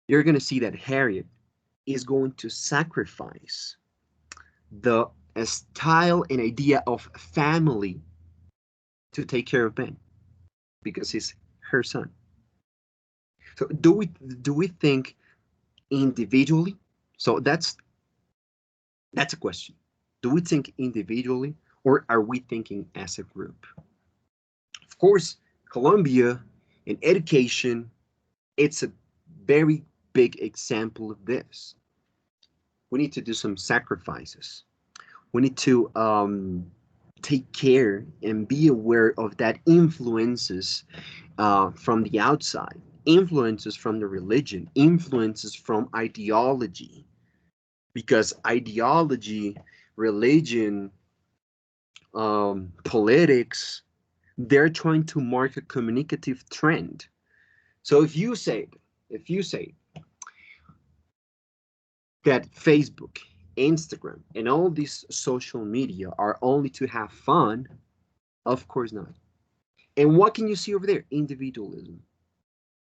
You're going to see that Harriet is going to sacrifice the style and idea of family to take care of Ben because he's her son. So do we think individually? So that's a question. Do we think individually or are we thinking as a group? Of course, Colombia and education, it's a very big example of this. We need to do some sacrifices. We need to take care and be aware of that influences from the outside, influences from the religion, influences from ideology, because ideology, religion, politics, they're trying to mark a communicative trend. So if you say that Facebook, Instagram, and all these social media are only to have fun, of course not. And what can you see over there? Individualism.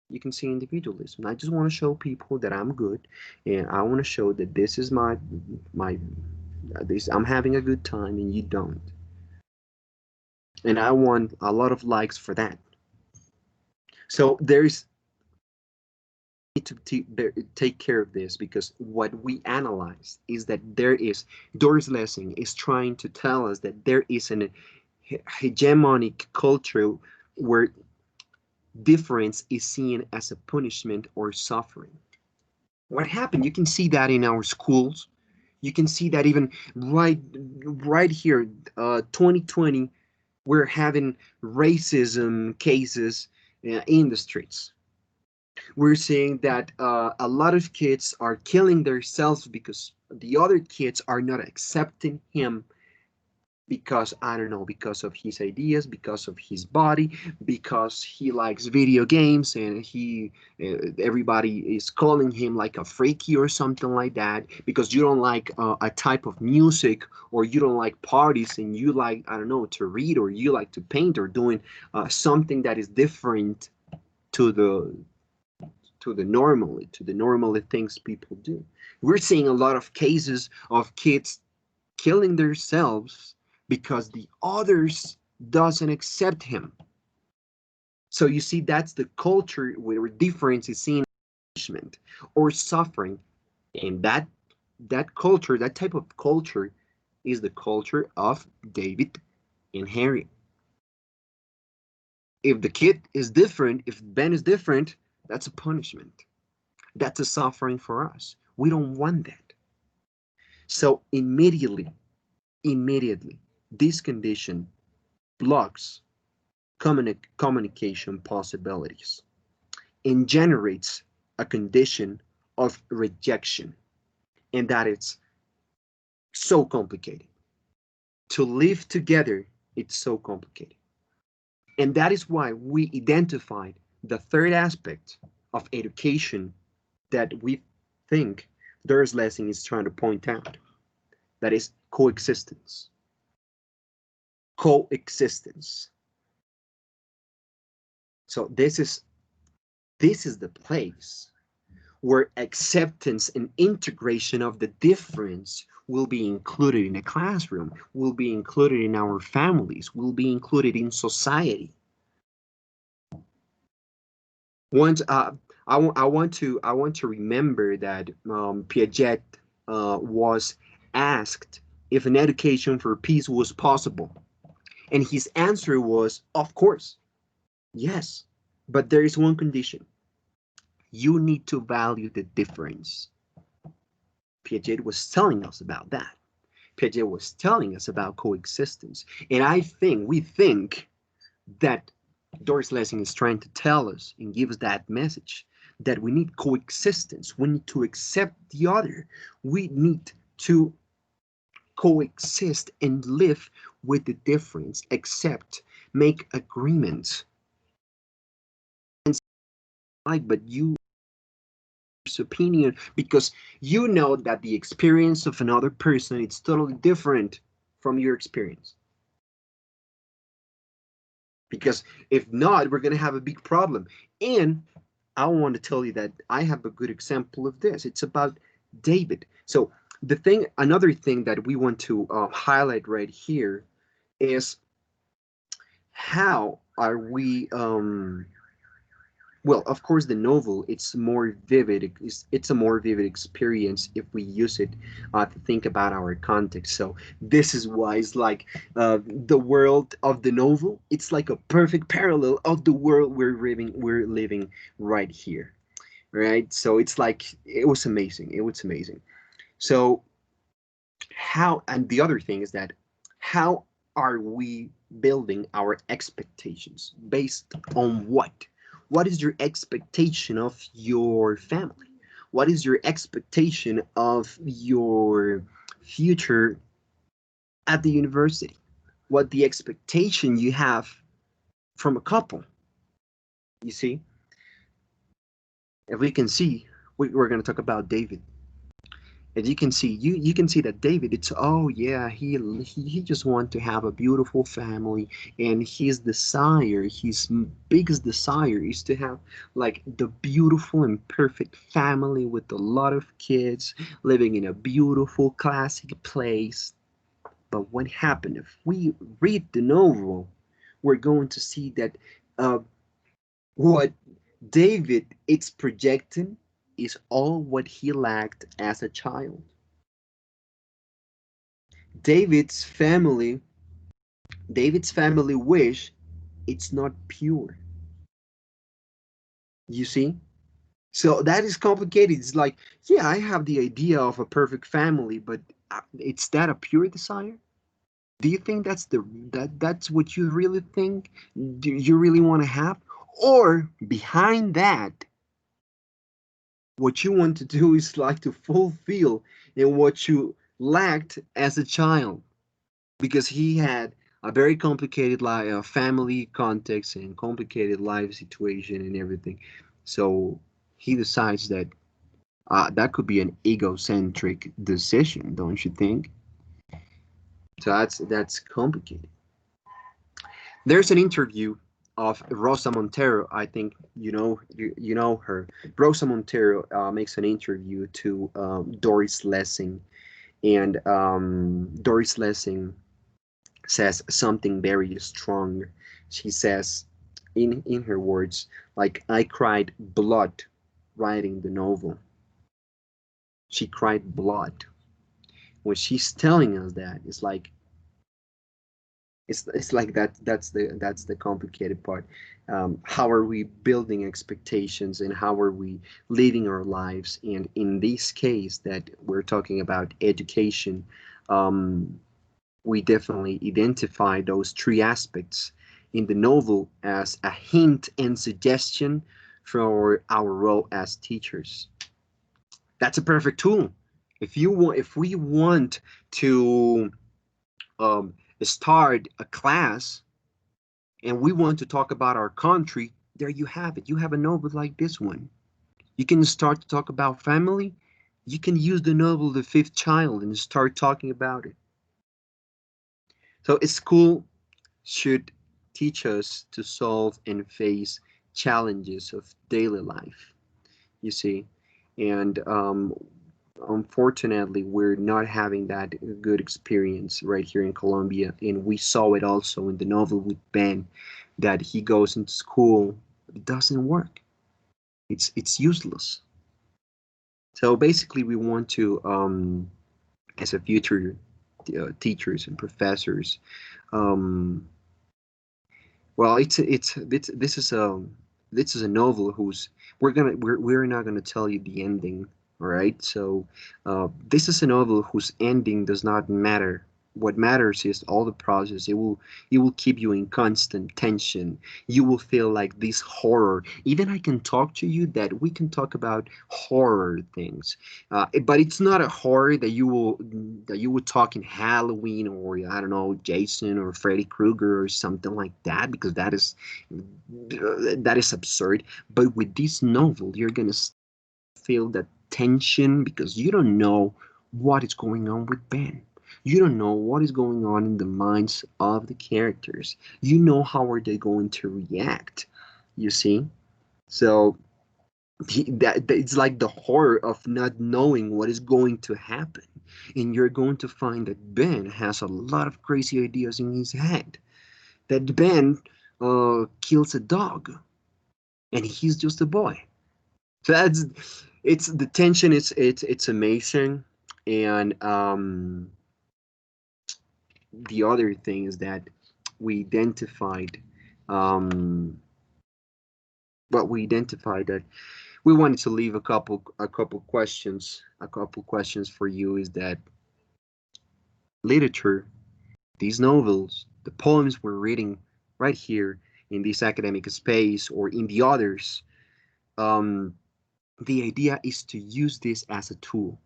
You can see individualism. I just want to show people that I'm good, and I want to show that this is my this I'm having a good time, and you don't. And I want a lot of likes for that. So there's to take care of this, because what we analyze is that Doris Lessing is trying to tell us that there is an hegemonic culture where difference is seen as a punishment or suffering. What happened? You can see that in our schools. You can see that even right here, 2020, we're having racism cases in the streets. We're seeing that a lot of kids are killing themselves because the other kids are not accepting him because, I don't know, because of his ideas, because of his body, because he likes video games and everybody is calling him like a freaky or something like that, because you don't like a type of music, or you don't like parties and you like, I don't know, to read, or you like to paint, or doing something that is different to the normal things people do. We're seeing a lot of cases of kids killing themselves because the others doesn't accept him. So you see, that's the culture where difference is seen as punishment or suffering, and that culture, that type of culture, is the culture of David and Harry. If the kid is different, if Ben is different, that's a punishment. That's a suffering for us. We don't want that. So immediately, this condition blocks communication possibilities and generates a condition of rejection. And that is so complicated. To live together, it's so complicated. And that is why we identified the third aspect of education that we think Doris Lessing is trying to point out. That is coexistence. Coexistence. So this is the place where acceptance and integration of the difference will be included in a classroom, will be included in our families, will be included in society. Once I want to remember that Piaget was asked if an education for peace was possible, and his answer was, of course, yes, but there is one condition. You need to value the difference. Piaget was telling us about that. Piaget was telling us about coexistence, and we think that Doris Lessing is trying to tell us and give us that message, that we need coexistence. We need to accept the other. We need to coexist and live with the difference, accept, make agreements. And like, but you opinion because you know that the experience of another person is totally different from your experience. Because if not, we're gonna have a big problem. And I want to tell you that I have a good example of this. It's about David. So another thing that we want to highlight right here is how are we well, of course, the novel, it's more vivid. It's a more vivid experience if we use it to think about our context. So this is why it's like the world of the novel. It's like a perfect parallel of the world we're living right here, right? So it's like it was amazing. It was amazing. So how, and the other thing is that how are we building our expectations based on what? What is your expectation of your family? What is your expectation of your future at the university? What the expectation you have from a couple? You see, if we can see, we're going to talk about David. As you can see, you can see that David, it's, oh yeah, he just want to have a beautiful family, and his biggest desire is to have like the beautiful and perfect family with a lot of kids living in a beautiful classic place. But what happened? If we read the novel, we're going to see that uh, what David it's projecting is all what he lacked as a child. David's family, David's family wish, it's not pure. You see? So that is complicated. It's like, yeah, I have the idea of a perfect family, but it's that a pure desire? Do you think that's what you really think? Do you really want to have? Or behind that, what you want to do is like to fulfill in what you lacked as a child, because he had a very complicated life, family context and complicated life situation and everything. So he decides that that could be an egocentric decision, don't you think? So that's complicated. There's an interview of Rosa Montero. I think you know her. Rosa Montero makes an interview to Doris Lessing, and Doris Lessing says something very strong. She says, in her words, like, I cried blood writing the novel. She cried blood. When she's telling us that, it's like it's like that's the complicated part. How are we building expectations, and how are we living our lives? And in this case that we're talking about education, we definitely identify those three aspects in the novel as a hint and suggestion for our role as teachers. That's a perfect tool. If we want to um, start a class and we want to talk about our country, there you have it. You have a novel like this one. You can start to talk about family. You can use the novel The Fifth Child and start talking about it. So school should teach us to solve and face challenges of daily life, you see. And unfortunately, we're not having that good experience right here in Colombia. And we saw it also in the novel with Ben, that he goes into school, it doesn't work. It's useless. So basically, we want to, as a future teachers and professors, um, well, this is a novel whose we're not gonna tell you the ending, all right? So this is a novel whose ending does not matter what matters is all the process. It will keep you in constant tension. You will feel like this horror. Even I can talk to you that we can talk about horror things, but it's not a horror that you would talk in Halloween, or I don't know, Jason or Freddy Krueger or something like that, because that is absurd. But with this novel, you're gonna feel that tension because you don't know what is going on with Ben. You don't know what is going on in the minds of the characters. You know how are they going to react. You see? So it's like the horror of not knowing what is going to happen. And you're going to find that Ben has a lot of crazy ideas in his head. That Ben kills a dog and he's just a boy. So it's the tension. It's amazing, and the other thing is that we identified, um, we identified that we wanted to leave a couple questions for you. Is that literature, these novels, the poems we're reading right here in this academic space or in the others, um, the idea is to use this as a tool.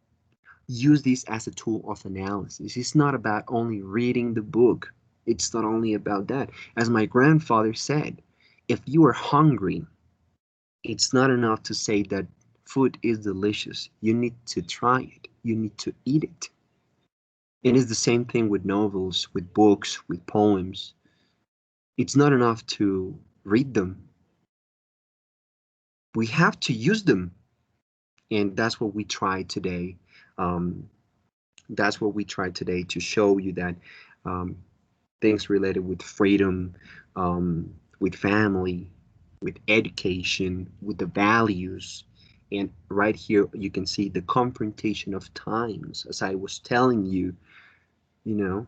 Use this as a tool of analysis. It's not about only reading the book. It's not only about that. As my grandfather said, if you are hungry, it's not enough to say that food is delicious. You need to try it. You need to eat it. It is the same thing with novels, with books, with poems. It's not enough to read them. We have to use them. And that's what we try today. Um, that's what we try today to show you that um, things related with freedom, with family, with education, with the values. And right here, you can see the confrontation of times, as I was telling you, you know,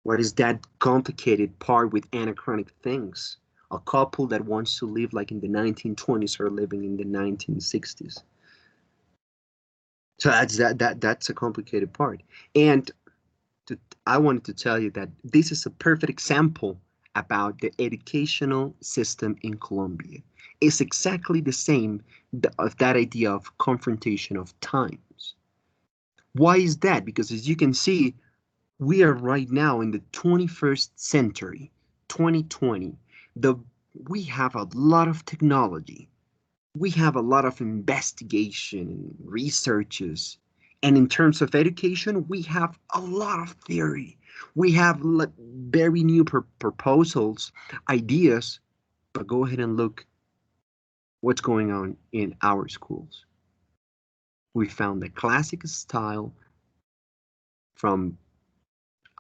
what is that complicated part with anachronic things? A couple that wants to live like in the 1920s are living in the 1960s. So that's a complicated part. And I wanted to tell you that this is a perfect example about the educational system in Colombia. It's exactly the same of that idea of confrontation of times. Why is that? Because as you can see, we are right now in the 21st century, 2020. The we have a lot of technology. We have a lot of investigation, researches, and in terms of education, we have a lot of theory. We have very new proposals, ideas, but go ahead and look what's going on in our schools. We found the classic style from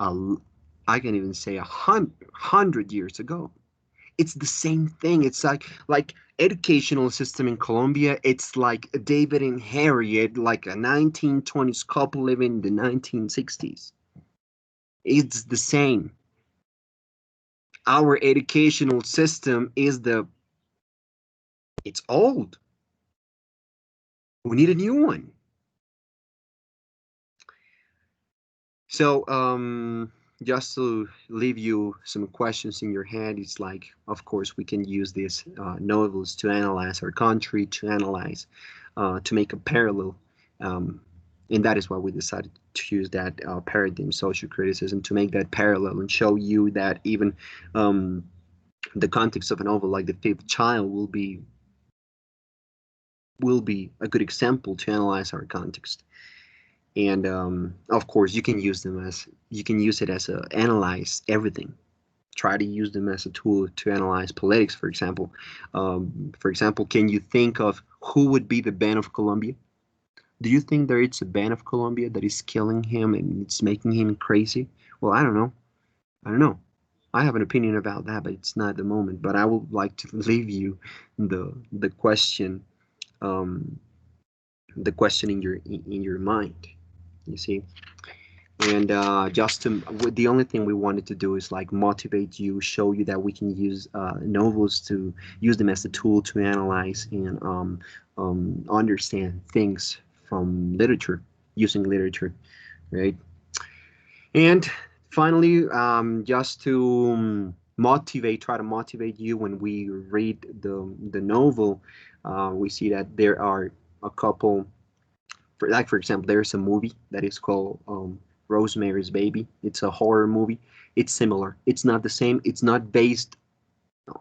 I can even say 100 years ago. It's the same thing. It's like educational system in Colombia. It's like David and Harriet, like a 1920s couple living in the 1960s. It's the same. Our educational system it's old. We need a new one. So, just to leave you some questions in your head, it's like, of course, we can use these novels to analyze our country, to make a parallel. And that is why we decided to use that paradigm, social criticism, to make that parallel and show you that even the context of a novel like The Fifth Child will be a good example to analyze our context. And of course, you can use it as a analyze everything. Try to use them as a tool to analyze politics, for example. Can you think of who would be the Ben of Colombia? Do you think there is a Ben of Colombia that is killing him and it's making him crazy? Well, I don't know. I have an opinion about that, but it's not the moment. But I would like to leave you the question, in your mind. You see, and the only thing we wanted to do is like motivate you, show you that we can use novels to use them as a tool to analyze and understand things from literature, using literature, right? And finally, just to try to motivate you when we read the novel, we see that there are a couple. For example, there's a movie that is called Rosemary's Baby. It's a horror movie. It's similar. It's not the same. It's not based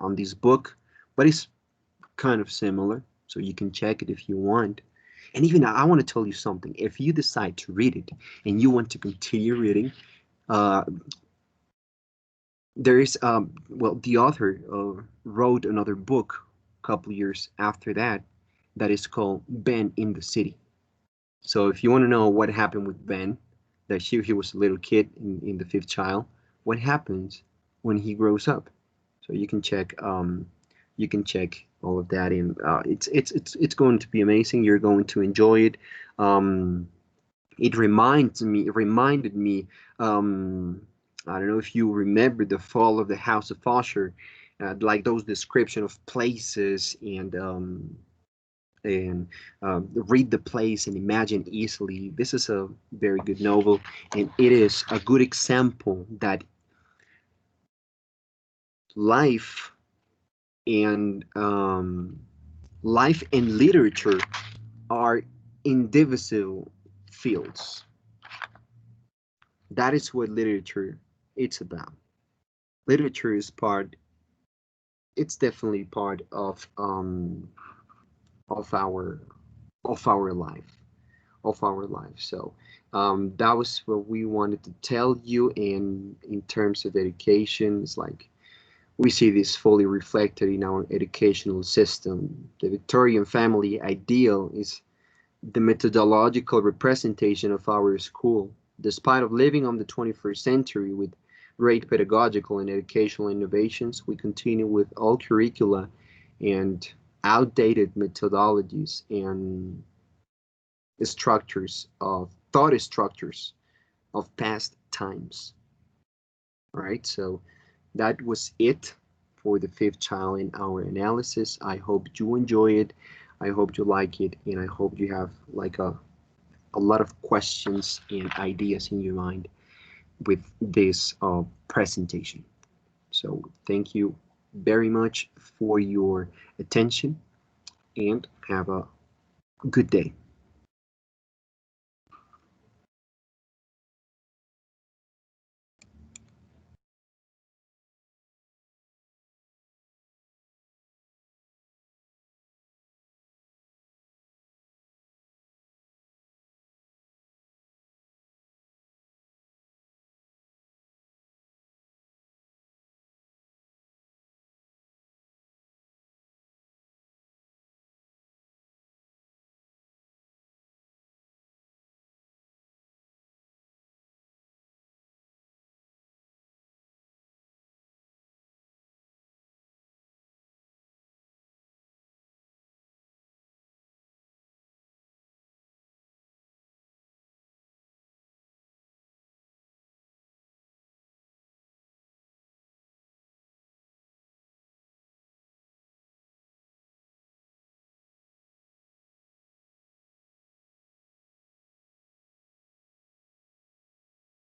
on this book, but it's kind of similar. So you can check it if you want. And even I want to tell you something. If you decide to read it and you want to continue reading, uh, there is well, the author wrote another book a couple years after that that is called Ben in the City. So if you want to know what happened with Ben, that he was a little kid in the fifth child, what happens when he grows up? So you can check all of that in. It's going to be amazing. You're going to enjoy it. Um, it reminded me. I don't know if you remember the fall of the House of Usher, like those description of places and read the place and imagine easily. This is a very good novel, and it is a good example that life and life and literature are indivisible fields. That is what literature it's about. Literature is part. It's definitely part of our of our life of our life. So that was what we wanted to tell you. And in terms of education, it's like we see this fully reflected in our educational system. The Victorian family ideal is the methodological representation of our school. Despite of living on the 21st century with great pedagogical and educational innovations, we continue with old curricula and outdated methodologies and structures of thought structures of past times. All right, so that was it for the fifth child in our analysis. I hope you enjoy it. I hope you like it, and I hope you have like a lot of questions and ideas in your mind with this presentation. So thank you very much for your attention and have a good day.